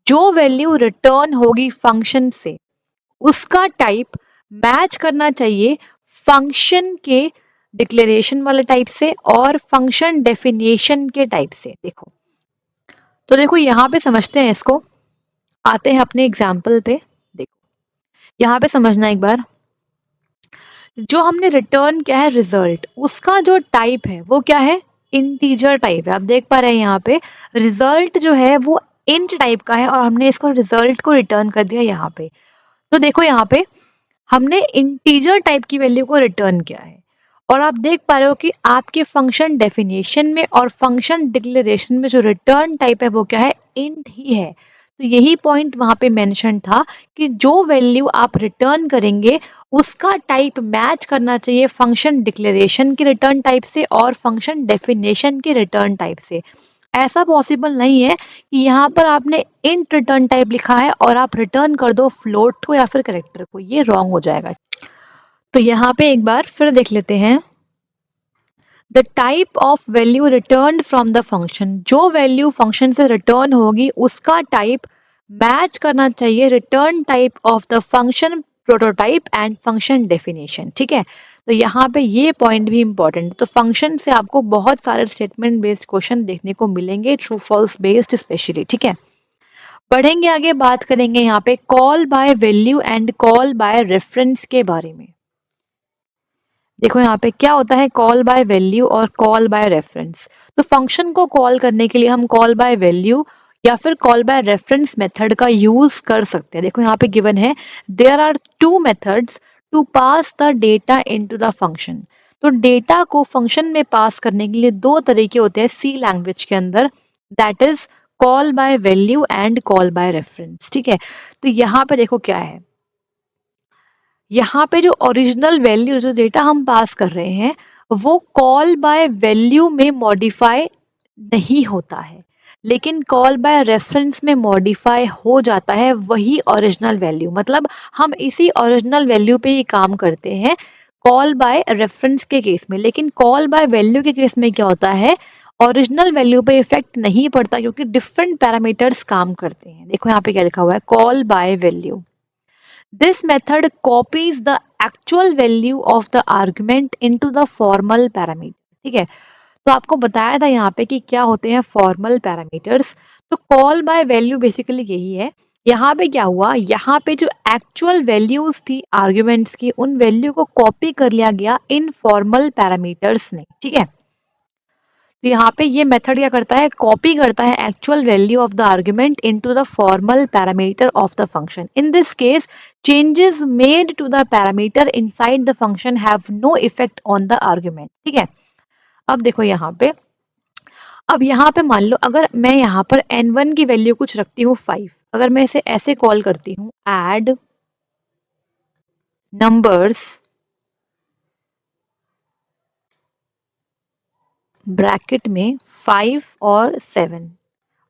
जो वैल्यू रिटर्न होगी फंक्शन से उसका टाइप मैच करना चाहिए फंक्शन के डिक्लेरेशन वाले टाइप से और फंक्शन डेफिनेशन के टाइप से। देखो तो देखो यहाँ पे समझते हैं इसको, आते हैं अपने एग्जाम्पल पे। देखो यहाँ पे समझना एक बार, जो हमने रिटर्न किया है रिजल्ट, उसका जो टाइप है वो क्या है, इंटीजर टाइप है। आप देख पा रहे हैं यहाँ पे रिजल्ट जो है वो इंट टाइप का है और हमने इसको रिजल्ट को रिटर्न कर दिया यहाँ पे। तो देखो यहाँ पे हमने इंटीजर टाइप की वैल्यू को रिटर्न किया है और आप देख पा रहे हो कि आपके फंक्शन डेफिनेशन में और फंक्शन डिक्लेरेशन में जो रिटर्न टाइप है वो क्या है, इंट ही है। तो यही पॉइंट वहां पे मेंशन था कि जो वैल्यू आप रिटर्न करेंगे उसका टाइप मैच करना चाहिए फंक्शन डिक्लेरेशन के रिटर्न टाइप से और फंक्शन डेफिनेशन के रिटर्न टाइप से। ऐसा पॉसिबल नहीं है कि यहाँ पर आपने इंट रिटर्न टाइप लिखा है और आप रिटर्न कर दो फ्लोट को या फिर करेक्टर को, ये रॉन्ग हो जाएगा। तो यहाँ पे एक बार फिर देख लेते हैं, the type of value return from the function, जो वैल्यू फंक्शन से रिटर्न होगी उसका टाइप मैच करना चाहिए return type of the function prototype and function definition, ठीक है। तो यहाँ पे ये पॉइंट भी इंपॉर्टेंट है। तो फंक्शन से आपको बहुत सारे स्टेटमेंट बेस्ड क्वेश्चन देखने को मिलेंगे, ट्रू फॉल्स बेस्ड स्पेशली, ठीक है। बढ़ेंगे आगे, बात करेंगे यहाँ पे call by value and call by reference के बारे में। देखो यहाँ पे क्या होता है कॉल बाय वैल्यू और कॉल बाय रेफरेंस। तो फंक्शन को कॉल करने के लिए हम कॉल बाय वैल्यू या फिर कॉल बाय रेफरेंस मेथड का यूज कर सकते हैं। देखो यहाँ पे गिवन है there are two methods to pass the data into the function. तो डेटा को फंक्शन में पास करने के लिए दो तरीके होते हैं सी लैंग्वेज के अंदर, that is call by value and call by reference, ठीक है। तो यहाँ पे देखो क्या है, यहाँ पे जो ओरिजिनल वैल्यू जो डेटा हम पास कर रहे हैं वो कॉल बाय वैल्यू में मॉडिफाई नहीं होता है, लेकिन कॉल बाय रेफरेंस में मॉडिफाई हो जाता है वही ओरिजिनल वैल्यू। मतलब हम इसी ओरिजिनल वैल्यू पे ही काम करते हैं कॉल बाय रेफरेंस के केस में, लेकिन कॉल बाय वैल्यू के केस में क्या होता है, ओरिजिनल वैल्यू पे इफेक्ट नहीं पड़ता क्योंकि डिफरेंट पैरामीटर्स काम करते हैं। देखो यहाँ पे क्या लिखा हुआ है, call by value, this method copies the actual value of the argument into the formal parameter, ठीक है। तो आपको बताया था यहाँ पे कि क्या होते हैं फॉर्मल पैरामीटर्स। तो कॉल बाय वैल्यू बेसिकली यही है। यहाँ पे क्या हुआ, यहाँ पे जो एक्चुअल वैल्यूज थी आर्ग्यूमेंट्स की उन वैल्यू को कॉपी कर लिया गया इन फॉर्मल पैरामीटर्स ने, ठीक है। तो यहाँ पे ये मेथड क्या करता है, कॉपी करता है actual value of the argument into the formal parameter of the function. In this case changes made to the parameter inside the function have no effect on the argument, ठीक है। अब देखो यहाँ पे, अब यहाँ पे मान लो अगर मैं यहाँ पर n1 की वैल्यू कुछ रखती हूँ 5, अगर मैं इसे ऐसे कॉल करती हूँ एड नंबर्स ब्रैकेट में 5 और 7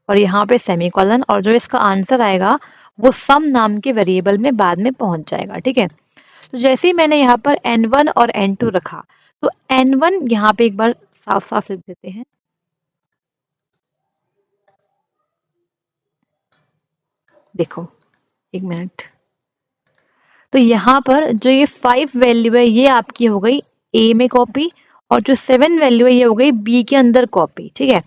और यहाँ पे सेमीकोलन, और जो इसका आंसर आएगा वो सम नाम के वेरिएबल में बाद में पहुंच जाएगा, ठीक है। तो जैसे ही मैंने यहाँ पर n1 और n2 रखा तो n1 यहाँ पे एक बार साफ साफ लिख देते हैं, देखो एक मिनट। तो यहाँ पर जो ये 5 वैल्यू है ये आपकी हो गई a में कॉपी और जो 7 वैल्यू है ये हो गई b के अंदर कॉपी, ठीक है।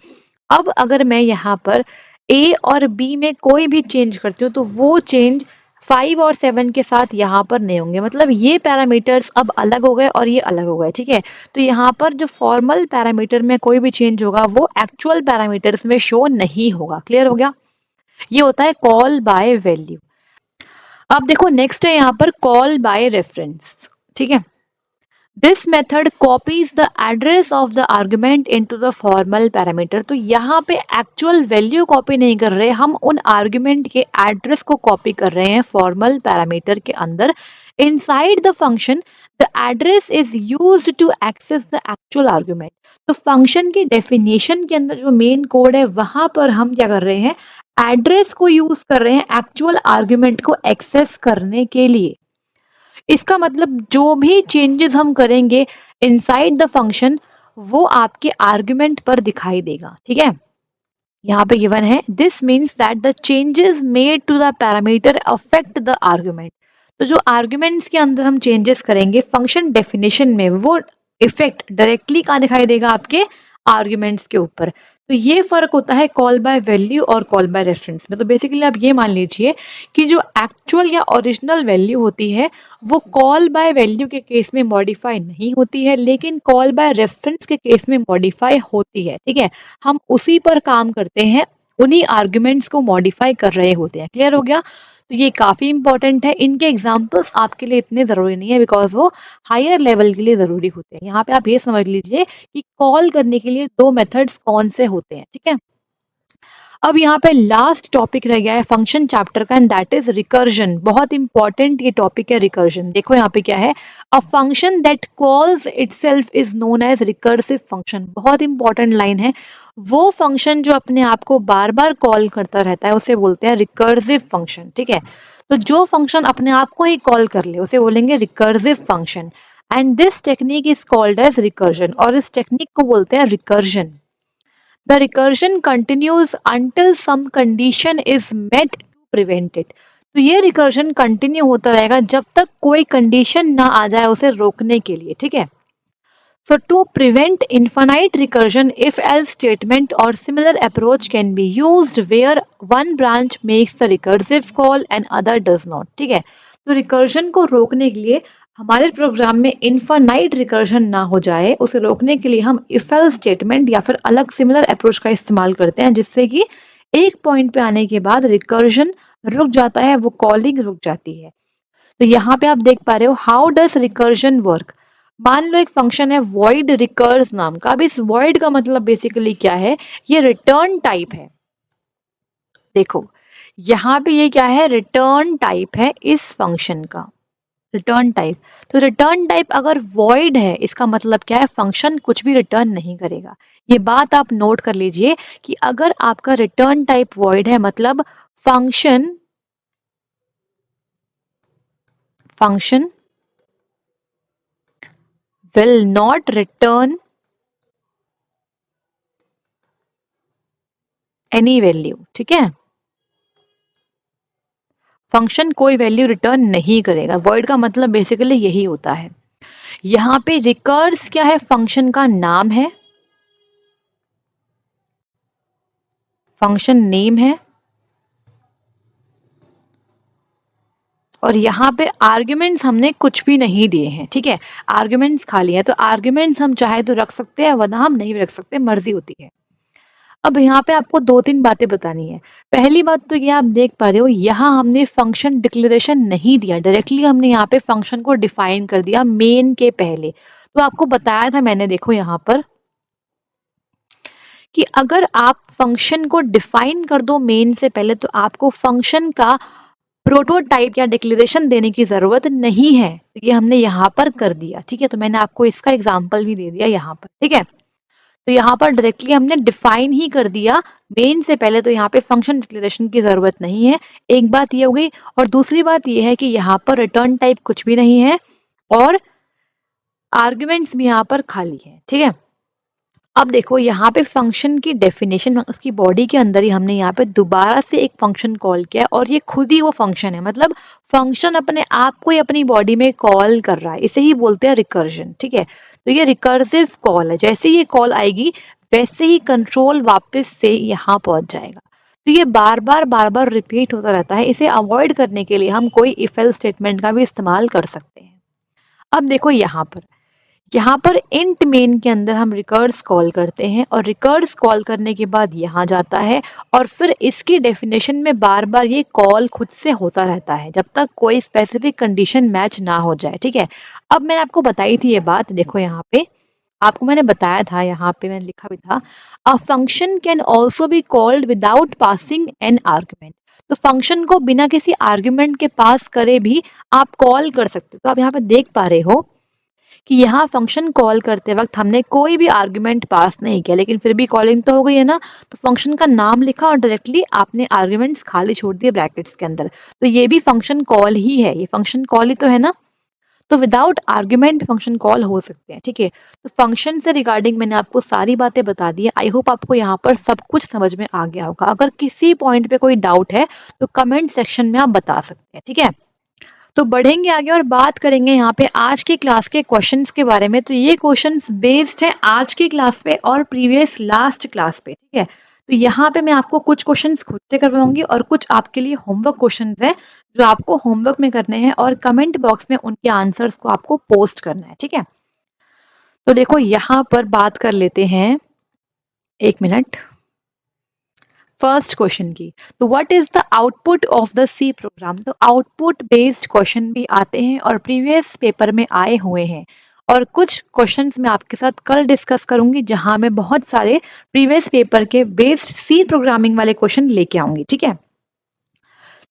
अब अगर मैं यहाँ पर a और b में कोई भी चेंज करती हूँ तो वो चेंज 5 और 7 के साथ यहाँ पर नहीं होंगे, मतलब ये पैरामीटर्स अब अलग हो गए और ये अलग हो गए, ठीक है। तो यहाँ पर जो फॉर्मल पैरामीटर में कोई भी चेंज होगा वो एक्चुअल पैरामीटर्स में शो नहीं होगा। क्लियर हो गया, ये होता है कॉल बाय वैल्यू। अब देखो नेक्स्ट है यहाँ पर कॉल बाय रेफरेंस, ठीक है। This method copies the address of the argument into the formal parameter. तो यहाँ पे एक्चुअल वैल्यू कॉपी नहीं कर रहे, हम उन आर्ग्यूमेंट के एड्रेस को कॉपी कर रहे हैं फॉर्मल पैरामीटर के अंदर। Inside the function the address is used to access the actual argument. तो फंक्शन की डेफिनेशन के अंदर जो मेन कोड है वहां पर हम क्या कर रहे हैं, एड्रेस को यूज कर रहे हैं एक्चुअल आर्ग्यूमेंट को एक्सेस करने के लिए। इसका मतलब जो भी चेंजेस हम करेंगे इनसाइड द फंक्शन वो आपके आर्ग्यूमेंट पर दिखाई देगा। ठीक है, यहाँ पे गिवन है this means that the changes made to the parameter affect the argument. तो जो आर्ग्यूमेंट्स के अंदर हम चेंजेस करेंगे फंक्शन डेफिनेशन में वो इफेक्ट डायरेक्टली कहाँ दिखाई देगा, आपके आर्ग्यूमेंट्स के ऊपर। तो ये फर्क होता है कॉल बाय वैल्यू और कॉल बाय रेफरेंस में। तो बेसिकली आप ये मान लीजिए कि जो एक्चुअल या ओरिजिनल वैल्यू होती है वो कॉल बाय वैल्यू के केस में मॉडिफाई नहीं होती है, लेकिन कॉल बाय रेफरेंस के केस में मॉडिफाई होती है। ठीक है, हम उसी पर काम करते हैं, उन्हीं आर्ग्यूमेंट्स को मॉडिफाई कर रहे होते हैं। क्लियर हो गया? तो ये काफी इंपॉर्टेंट है। इनके एग्जांपल्स आपके लिए इतने जरूरी नहीं है बिकॉज वो हायर लेवल के लिए जरूरी होते हैं। यहाँ पे आप ये समझ लीजिए कि कॉल करने के लिए दो मेथड्स कौन से होते हैं। ठीक है, अब यहाँ पे लास्ट टॉपिक रह गया है फंक्शन चैप्टर का एंड दैट इज रिकर्जन। बहुत इंपॉर्टेंट ये टॉपिक है रिकर्जन। देखो यहाँ पे क्या है, a function that calls itself is known as recursive function. बहुत इंपॉर्टेंट लाइन है, वो फंक्शन जो अपने आप को बार बार कॉल करता रहता है उसे बोलते हैं रिकर्सिव फंक्शन। ठीक है, तो जो फंक्शन अपने आप को ही कॉल कर ले उसे बोलेंगे recursive function and this technique is called as recursion. और इस टेक्निक को बोलते हैं recursion. The recursion continues until some condition is met to prevent it. तो ये रिकर्जन कंटिन्यू होता रहेगा जब तक कोई कंडीशन ना आ जाए उसे रोकने के लिए। ठीक है, so to prevent infinite recursion, if else statement or similar approach can be used where one branch makes the recursive call and other does not. ठीक है, तो recursion को रोकने के लिए हमारे प्रोग्राम में इनफाइनाइट रिकर्जन ना हो जाए उसे रोकने के लिए हम इफ एल्स स्टेटमेंट या फिर अलग सिमिलर अप्रोच का इस्तेमाल करते हैं, जिससे कि एक पॉइंट पे आने के बाद रिकर्जन रुक जाता है, वो कॉलिंग रुक जाती है। तो यहाँ पे आप देख पा रहे हो हाउ डज रिकर्जन वर्क। मान लो एक फंक्शन है void recurs नाम का। अब इस void का मतलब बेसिकली क्या है, ये रिटर्न टाइप है। देखो यहाँ पे ये क्या है, रिटर्न टाइप है इस फंक्शन का, रिटर्न टाइप। तो रिटर्न टाइप अगर void है इसका मतलब क्या है, फंक्शन कुछ भी रिटर्न नहीं करेगा। ये बात आप नोट कर लीजिए कि अगर आपका रिटर्न टाइप void है मतलब function function will not return any value। ठीक है, फंक्शन कोई वैल्यू रिटर्न नहीं करेगा। void का मतलब बेसिकली यही होता है। यहाँ पे रिकर्स क्या है, फंक्शन का नाम है, फंक्शन नेम है, और यहाँ पे आर्ग्यूमेंट्स हमने कुछ भी नहीं दिए हैं। ठीक है, आर्ग्यूमेंट्स खाली है। तो आर्ग्यूमेंट्स हम चाहे तो रख सकते हैं वरना हम नहीं रख सकते, मर्जी होती है। अब यहाँ पे आपको दो तीन बातें बतानी है। पहली बात तो ये आप देख पा रहे हो यहाँ हमने फंक्शन डिक्लेरेशन नहीं दिया, डायरेक्टली हमने यहाँ पे फंक्शन को डिफाइन कर दिया मेन के पहले। तो आपको बताया था मैंने, देखो यहाँ पर कि अगर आप फंक्शन को डिफाइन कर दो मेन से पहले तो आपको फंक्शन का प्रोटोटाइप या डिक्लेरेशन देने की जरूरत नहीं है। तो ये हमने यहाँ पर कर दिया। ठीक है, तो मैंने आपको इसका एग्जाम्पल भी दे दिया यहाँ पर। ठीक है, तो यहाँ पर डायरेक्टली हमने डिफाइन ही कर दिया मेन से पहले, तो यहाँ पे फंक्शन डिक्लेरेशन की जरूरत नहीं है। एक बात ये हो गई, और दूसरी बात ये है कि यहाँ पर रिटर्न टाइप कुछ भी नहीं है और आर्ग्यूमेंट्स भी यहाँ पर खाली है। ठीक है, अब देखो यहाँ पे फंक्शन की डेफिनेशन, उसकी बॉडी के अंदर ही हमने यहाँ पे दोबारा से एक फंक्शन कॉल किया और ये खुद ही वो फंक्शन है, मतलब फंक्शन अपने आप को ही अपनी बॉडी में कॉल कर रहा है, इसे ही बोलते हैं रिकर्जन। ठीक है, तो ये रिकर्सिव कॉल है, जैसे ये कॉल आएगी वैसे ही कंट्रोल वापस से यहाँ पहुंच जाएगा। तो ये बार बार रिपीट होता रहता है। इसे अवॉइड करने के लिए हम कोई इफ एल्स स्टेटमेंट का भी इस्तेमाल कर सकते हैं। अब देखो यहाँ पर यहाँ पर इंट मेन के अंदर हम रिकर्स कॉल करते हैं और रिकर्स कॉल करने के बाद यहाँ जाता है और फिर इसकी डेफिनेशन में बार बार ये कॉल खुद से होता रहता है जब तक कोई स्पेसिफिक कंडीशन मैच ना हो जाए। ठीक है, अब मैंने आपको बताई थी ये बात, देखो यहाँ पे आपको मैंने बताया था, यहाँ पे मैंने लिखा भी था, अ function can also be called without passing an argument. तो फंक्शन को बिना किसी आर्ग्यूमेंट के पास करे भी आप कॉल कर सकते हो। तो आप यहाँ पे देख पा रहे हो कि यहाँ फंक्शन कॉल करते वक्त हमने कोई भी आर्ग्यूमेंट पास नहीं किया, लेकिन फिर भी कॉलिंग तो हो गई है ना। तो फंक्शन का नाम लिखा और डायरेक्टली आपने आर्ग्यूमेंट्स खाली छोड़ दिए ब्रैकेट्स के अंदर, तो ये भी फंक्शन कॉल ही है, ये फंक्शन कॉल ही तो है ना। तो विदाउट आर्ग्यूमेंट फंक्शन कॉल हो सकते हैं। ठीक है, तो फंक्शन से रिगार्डिंग मैंने आपको सारी बातें बता दी है। आई होप आपको यहाँ पर सब कुछ समझ में आ गया होगा। अगर किसी पॉइंट पे कोई डाउट है तो कमेंट सेक्शन में आप बता सकते हैं। ठीक है, तो बढ़ेंगे आगे और बात करेंगे यहाँ पे आज की क्लास के क्वेश्चंस के बारे में। तो ये क्वेश्चंस बेस्ड है आज की क्लास पे और प्रीवियस लास्ट क्लास पे। ठीक है, तो यहाँ पे मैं आपको कुछ क्वेश्चंस खुद से करवाऊंगी और कुछ आपके लिए होमवर्क क्वेश्चंस है जो आपको होमवर्क में करने हैं और कमेंट बॉक्स में उनके आंसर्स को आपको पोस्ट करना है। ठीक है, तो देखो यहाँ पर बात कर लेते हैं, एक मिनट, फर्स्ट क्वेश्चन की। तो what is the output of the C program. तो आउटपुट बेस्ड क्वेश्चन भी आते हैं और प्रीवियस पेपर में आए हुए हैं, और कुछ क्वेश्चंस मैं आपके साथ कल डिस्कस करूंगी जहां मैं बहुत सारे प्रीवियस पेपर के बेस्ड सी प्रोग्रामिंग वाले क्वेश्चन लेके आऊंगी। ठीक है,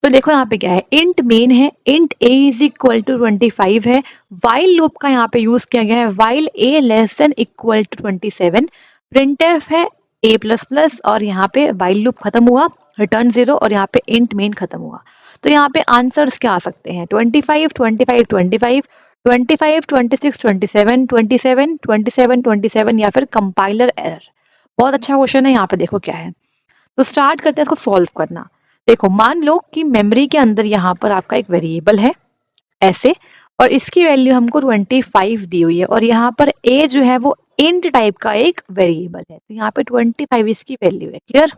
तो देखो यहाँ पे क्या है, इंट मेन है, int a is equal to 25 है, वाइल लूप का यहाँ पे यूज किया गया है, while a less than equal to 27, printf है a प्लस प्लस और यहाँ पे वाइल लूप खत्म हुआ, रिटर्न 0 और यहाँ पे इंट मेन खत्म हुआ। तो यहाँ पे आंसर्स क्या आ सकते हैं, 25 25 25 25 26 27 27 27 27 या फिर कंपाइलर एरर। बहुत अच्छा क्वेश्चन है। यहाँ पे देखो क्या है, तो स्टार्ट करते हैं इसको सॉल्व करना। देखो मान लो कि मेमोरी के अंदर यहाँ पर आपका एक वेरिएबल है ऐसे, और इसकी वैल्यू हमको 25 दी हुई है और यहाँ पर a जो है वो इंट टाइप का एक वेरिएबल है, तो यहाँ पे 25 इसकी वैल्यू है। क्लियर।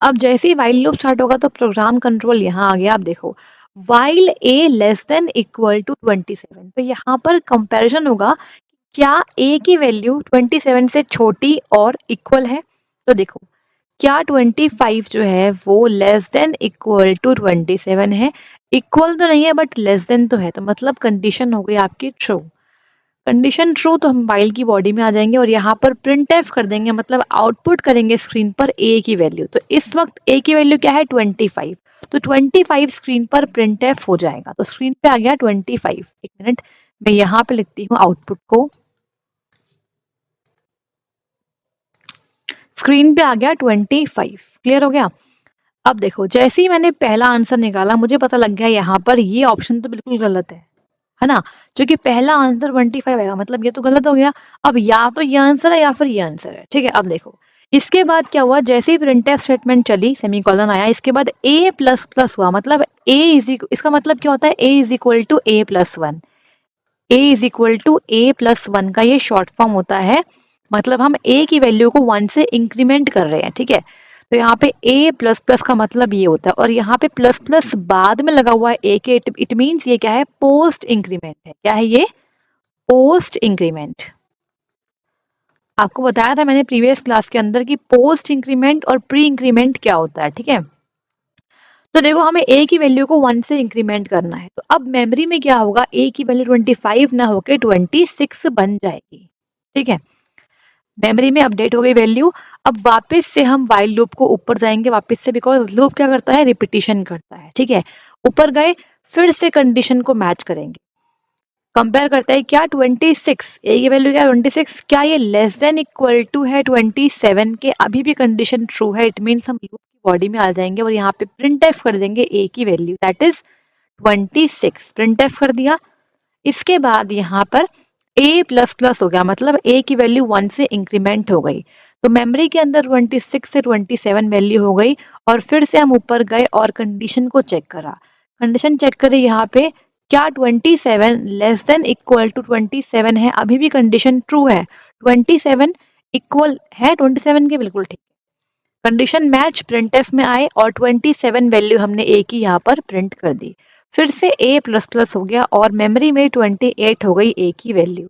अब जैसे ही वाइल लूप स्टार्ट होगा तो प्रोग्राम कंट्रोल यहाँ आ गया। आप देखो while a less than equal to 27, तो यहाँ पर कंपैरिजन होगा, क्या a की वैल्यू 27 से छोटी और इक्वल है। तो देखो क्या 25 जो है वो लेस देन इक्वल टू 27 है, इक्वल तो नहीं है बट लेस देन तो है, तो मतलब कंडीशन हो गई आपकी ट्रू। कंडीशन ट्रू तो हम वाइल की बॉडी में आ जाएंगे और यहाँ पर प्रिंट एफ कर देंगे, मतलब आउटपुट करेंगे स्क्रीन पर a की वैल्यू। तो इस वक्त a की वैल्यू क्या है 25, तो 25 स्क्रीन पर प्रिंट एफ हो जाएगा, तो स्क्रीन पे आ गया 25। एक मिनट, मैं यहाँ पे लिखती हूँ आउटपुट को, स्क्रीन पे आ गया 25। क्लियर हो गया। अब देखो जैसे ही मैंने पहला आंसर निकाला मुझे पता लग गया यहाँ पर ये ऑप्शन तो बिल्कुल गलत है ना, क्योंकि पहला आंसर 25 आएगा, मतलब ये तो गलत हो गया। अब या तो ये आंसर है या फिर ये आंसर है। ठीक है, अब देखो इसके बाद क्या हुआ, जैसे ही प्रिंटफ स्टेटमेंट चली सेमीकोलन आया, इसके बाद a प्लस प्लस हुआ, मतलब a इज, इसका मतलब क्या होता है, a is equal to a plus one, a is equal to a plus one का ये शॉर्ट फॉर्म होता है, मतलब हम a की वैल्यू को 1 से इंक्रीमेंट कर रहे हैं। ठीक है, तो यहाँ पे a प्लस प्लस का मतलब ये होता है, और यहाँ पे प्लस प्लस बाद में लगा हुआ है a के, इट मीन्स ये क्या है, पोस्ट इंक्रीमेंट है। क्या है ये, पोस्ट इंक्रीमेंट। आपको बताया था मैंने प्रीवियस क्लास के अंदर कि पोस्ट इंक्रीमेंट और प्री इंक्रीमेंट क्या होता है। ठीक है, तो देखो हमें a की वैल्यू को 1 से इंक्रीमेंट करना है, तो अब मेमोरी में क्या होगा, a की वैल्यू 25 ना होकर 26 बन जाएगी। ठीक है, मेमोरी में अपडेट हो गई वैल्यू। अब वापस से हम वाइल लूप को ऊपर जाएंगे वापस से, बिकॉज लूप क्या करता है, रिपीटिशन करता है। ठीक है, ऊपर गए, फिर से कंडीशन को मैच करेंगे, कंपेयर करता है, क्या 26 ए की वैल्यू क्या 26, क्या ये लेस देन इक्वल टू है 27 के, अभी भी कंडीशन ट्रू है, इट मीन्स हम लूप की बॉडी में आ जाएंगे और यहाँ पे प्रिंट एफ कर देंगे ए की value that is 26, print F कर दिया। इसके बाद यहाँ पर a प्लस प्लस हो गया, मतलब a की वैल्यू 1 से इंक्रीमेंट हो गई, तो मेमोरी के अंदर 26 से 27 वैल्यू हो गई, और फिर से हम ऊपर गए और कंडीशन को चेक करा, कंडीशन चेक करें यहाँ पे, क्या 27 लेस देन इक्वल टू 27 है, अभी भी कंडीशन ट्रू है, 27 इक्वल है 27 के, बिल्कुल ठीक। कंडीशन मैच, प्रिंटफ में आए और 27 वैल्यू हमने a की यहाँ पर प्रिंट कर दी, फिर से a प्लस प्लस हो गया और मेमोरी में 28 हो गई a की वैल्यू।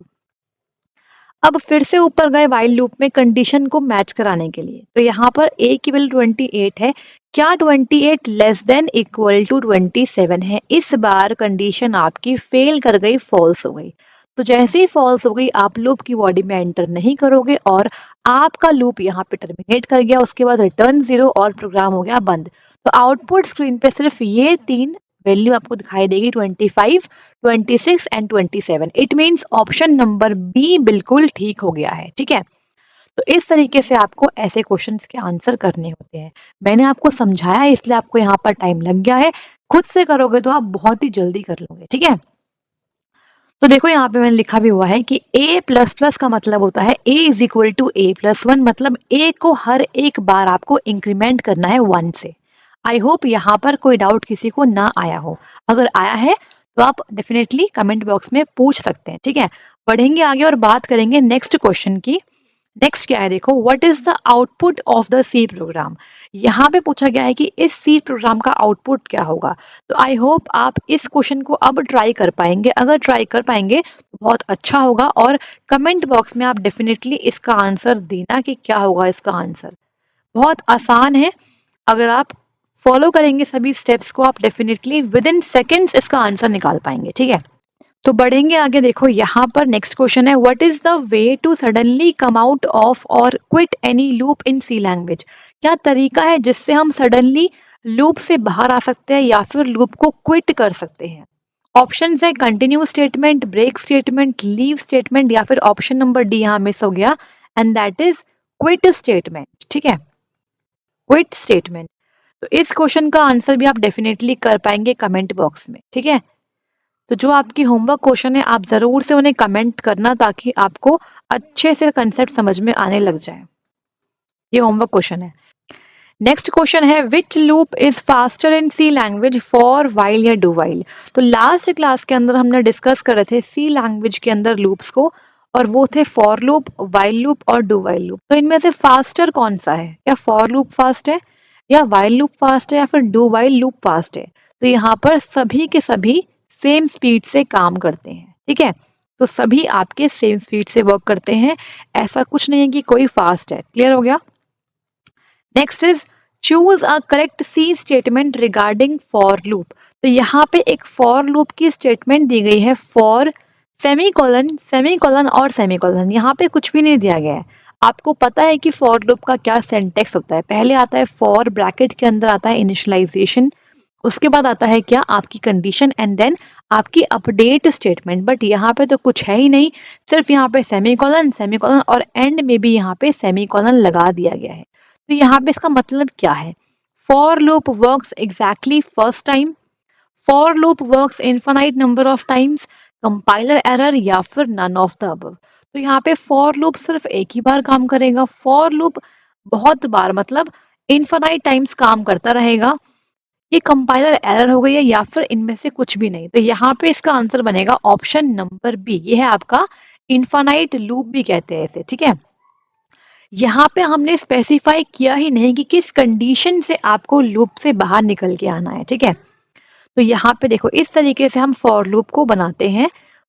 अब फिर से ऊपर गए व्हाइल लूप में कंडीशन को मैच कराने के लिए। तो यहाँ पर a की वैल्यू 28 है, क्या 28 लेस देन इक्वल टू 27 है? इस बार कंडीशन आपकी फेल कर गई, फॉल्स हो गई। तो जैसे ही फॉल्स हो गई आप लूप की बॉडी में एंटर नहीं करोगे और आपका लूप यहाँ पे टर्मिनेट कर गया, उसके बाद रिटर्न 0 और प्रोग्राम हो गया बंद। तो आउटपुट स्क्रीन पे सिर्फ ये 3 वैल्यू आपको दिखाई देगी, 25, 26 and 27। It means option number B बिल्कुल ठीक हो गया है। ठीक है, तो इस तरीके से आपको ऐसे क्वेश्चंस के आंसर करने होते हैं। मैंने आपको समझाया है इसलिए आपको यहाँ पर टाइम लग गया है, खुद से करोगे तो आप बहुत ही जल्दी कर लोगे। ठीक है, तो देखो यहाँ पे मैंने लिखा भी हुआ है कि a प्लस प्लस का मतलब होता है a is equal to a plus one, मतलब a को हर एक बार आपको इंक्रीमेंट करना है 1 से। आई होप यहाँ पर कोई डाउट किसी को ना आया हो। अगर आया है तो आप डेफिनेटली कमेंट बॉक्स में पूछ सकते हैं। ठीक है, बढ़ेंगे आगे और बात करेंगे नेक्स्ट क्वेश्चन की। नेक्स्ट क्या है, देखो what is the output of the C program. यहाँ पे पूछा गया है कि इस सी प्रोग्राम का आउटपुट क्या होगा। तो आई होप आप इस क्वेश्चन को अब ट्राई कर पाएंगे। अगर ट्राई कर पाएंगे तो बहुत अच्छा होगा और कमेंट बॉक्स में आप डेफिनेटली इसका आंसर देना कि क्या होगा इसका आंसर। बहुत आसान है, अगर आप फॉलो करेंगे सभी स्टेप्स को आप डेफिनेटली विद इन सेकेंड्स इसका आंसर निकाल पाएंगे। ठीक है, तो बढ़ेंगे आगे। देखो यहाँ पर नेक्स्ट क्वेश्चन है, what is the way to suddenly come out of और quit any loop in C language. क्या तरीका है जिससे हम सडनली लूप से बाहर आ सकते हैं या फिर लूप को क्विट कर सकते हैं। ऑप्शंस है continue statement, break statement, leave statement या फिर ऑप्शन नंबर डी यहाँ मिस हो गया and that is quit statement. ठीक है, क्विट स्टेटमेंट। तो इस क्वेश्चन का आंसर भी आप डेफिनेटली कर पाएंगे कमेंट बॉक्स में। ठीक है, तो जो आपकी होमवर्क क्वेश्चन है आप जरूर से उन्हें कमेंट करना ताकि आपको अच्छे से कंसेप्ट समझ में आने लग जाए। ये होमवर्क क्वेश्चन है। नेक्स्ट क्वेश्चन है, which loop is faster in C language for while या डू वाइल। तो लास्ट क्लास के अंदर हमने डिस्कस करे थे सी लैंग्वेज के अंदर लूप्स को, और वो थे फॉर लूप, वाइल लूप और डू वाइल लूप। तो इनमें से फास्टर कौन सा है, क्या फॉर लूप फास्ट है या वाइल लूप फास्ट है या फिर डू वाइल लूप फास्ट है। तो यहाँ पर सभी के सभी सेम स्पीड से काम करते हैं। ठीक है, तो सभी आपके सेम स्पीड से वर्क करते हैं, ऐसा कुछ नहीं है कि कोई फास्ट है। क्लियर हो गया। Next is choose a correct C statement regarding for loop. तो यहाँ पे एक फॉर लूप की स्टेटमेंट दी गई है, फॉर सेमीकोलन और सेमीकोलन, यहाँ पे कुछ भी नहीं दिया गया है। आपको पता है कि फॉर लूप का क्या सिंटेक्स होता है, पहले आता है फॉर, ब्रैकेट के अंदर आता है इनिशियलाइजेशन, उसके बाद आता है क्या आपकी कंडीशन एंड देन आपकी अपडेट स्टेटमेंट। बट यहाँ पे तो कुछ है ही नहीं, सिर्फ यहाँ पे सेमीकोलन सेमीकोलन और एंड में भी यहाँ पे सेमीकोलन लगा दिया गया है। तो यहाँ पे इसका मतलब क्या है, for loop works exactly first time, for loop works infinite number of times, compiler error या फिर नन ऑफ द अबव। तो यहाँ पे फॉर लूप सिर्फ एक ही बार काम करेगा, फॉर लूप बहुत बार मतलब इनफाइनाइट टाइम्स काम करता रहेगा, ये कंपाइलर एरर हो गई है या फिर इनमें से कुछ भी नहीं। तो यहाँ पे इसका आंसर बनेगा ऑप्शन नंबर बी, ये है आपका इनफाइनाइट लूप भी कहते हैं इसे। ठीक है, यहाँ पे हमने स्पेसिफाई किया ही नहीं कि किस कंडीशन से आपको लूप से बाहर निकल के आना है। ठीक है, तो यहाँ पे देखो इस तरीके से हम फॉर लूप को बनाते हैं,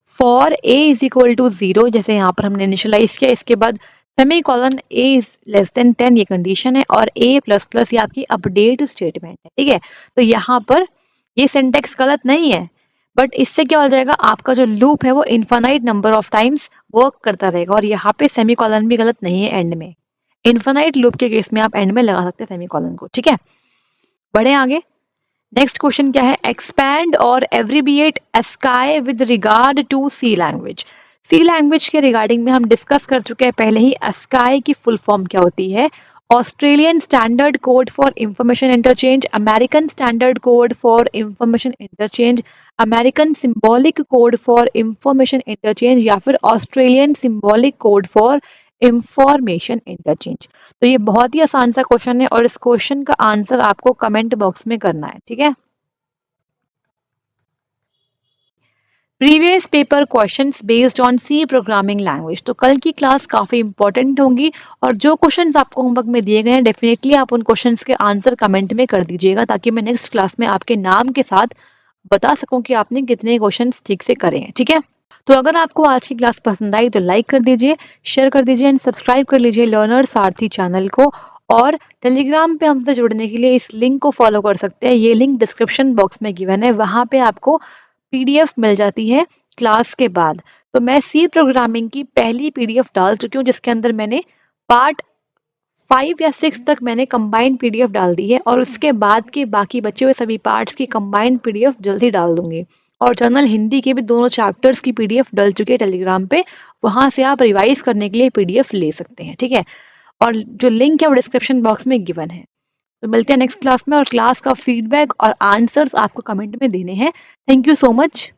for a is equal to 0, जैसे यहाँ पर हमने इनिशियलाइज किया, इसके बाद semicolon a is less than 10, ये कंडीशन है, और ए प्लस प्लस ये आपकी अपडेट स्टेटमेंट है। ठीक है, तो यहाँ पर ये सिंटेक्स गलत नहीं है, बट इससे क्या हो जाएगा, आपका जो लूप है वो infinite number of times work करता रहेगा, और यहाँ पे सेमी कॉलन भी गलत नहीं है एंड में। इन्फानाइट लूप के केस में आप एंड में लगा सकते हैं सेमी कॉलन को। ठीक है, बढ़े आगे। नेक्स्ट क्वेश्चन क्या है, एक्सपैंड और abbreviate ASCII with regard to C language. C language के रिगार्डिंग में हम डिस्कस कर चुके हैं पहले ही, ASCII की फुल फॉर्म क्या होती है, Australian standard code for information interchange, American standard code for information interchange, American symbolic code for information interchange या फिर Australian symbolic code for information interchange. तो ये बहुत ही आसान सा क्वेश्चन है और इस क्वेश्चन का आंसर आपको कमेंट बॉक्स में करना है। ठीक है, previous paper questions based on C programming language. तो कल की क्लास काफी इंपॉर्टेंट होंगी और जो क्वेश्चंस आपको होमवर्क में दिए गए हैं डेफिनेटली आप उन क्वेश्चंस के आंसर कमेंट में कर दीजिएगा ताकि मैं नेक्स्ट क्लास में आपके नाम के साथ बता सकूं कि आपने कितने क्वेश्चंस ठीक से करे हैं। ठीक है। तो अगर आपको आज की क्लास पसंद आई तो लाइक कर दीजिए, शेयर कर दीजिए एंड सब्सक्राइब कर लीजिए लर्नर सारथी चैनल को। और टेलीग्राम पे हमसे जुड़ने के लिए इस लिंक को फॉलो कर सकते हैं। ये लिंक डिस्क्रिप्शन बॉक्स में गिवन है, वहाँ पे आपको पीडीएफ मिल जाती है क्लास के बाद। तो मैं सी प्रोग्रामिंग की पहली पीडीएफ डाल चुकी हूँ, जिसके अंदर मैंने पार्ट 5 या 6 तक मैंने कंबाइंड पीडीएफ डाल दी है, और उसके बाद के बाकी बचे हुए सभी पार्ट्स की कंबाइंड पीडीएफ जल्दी डाल दूंगी। और जनरल हिंदी के भी दोनों चैप्टर्स की पीडीएफ डल चुकी है टेलीग्राम पे, वहां से आप रिवाइज करने के लिए पीडीएफ ले सकते हैं, ठीक है। और जो लिंक है वो डिस्क्रिप्शन बॉक्स में गिवन है। तो मिलते हैं नेक्स्ट क्लास में, और क्लास का फीडबैक और आंसर्स आपको कमेंट में देने हैं। Thank you so much.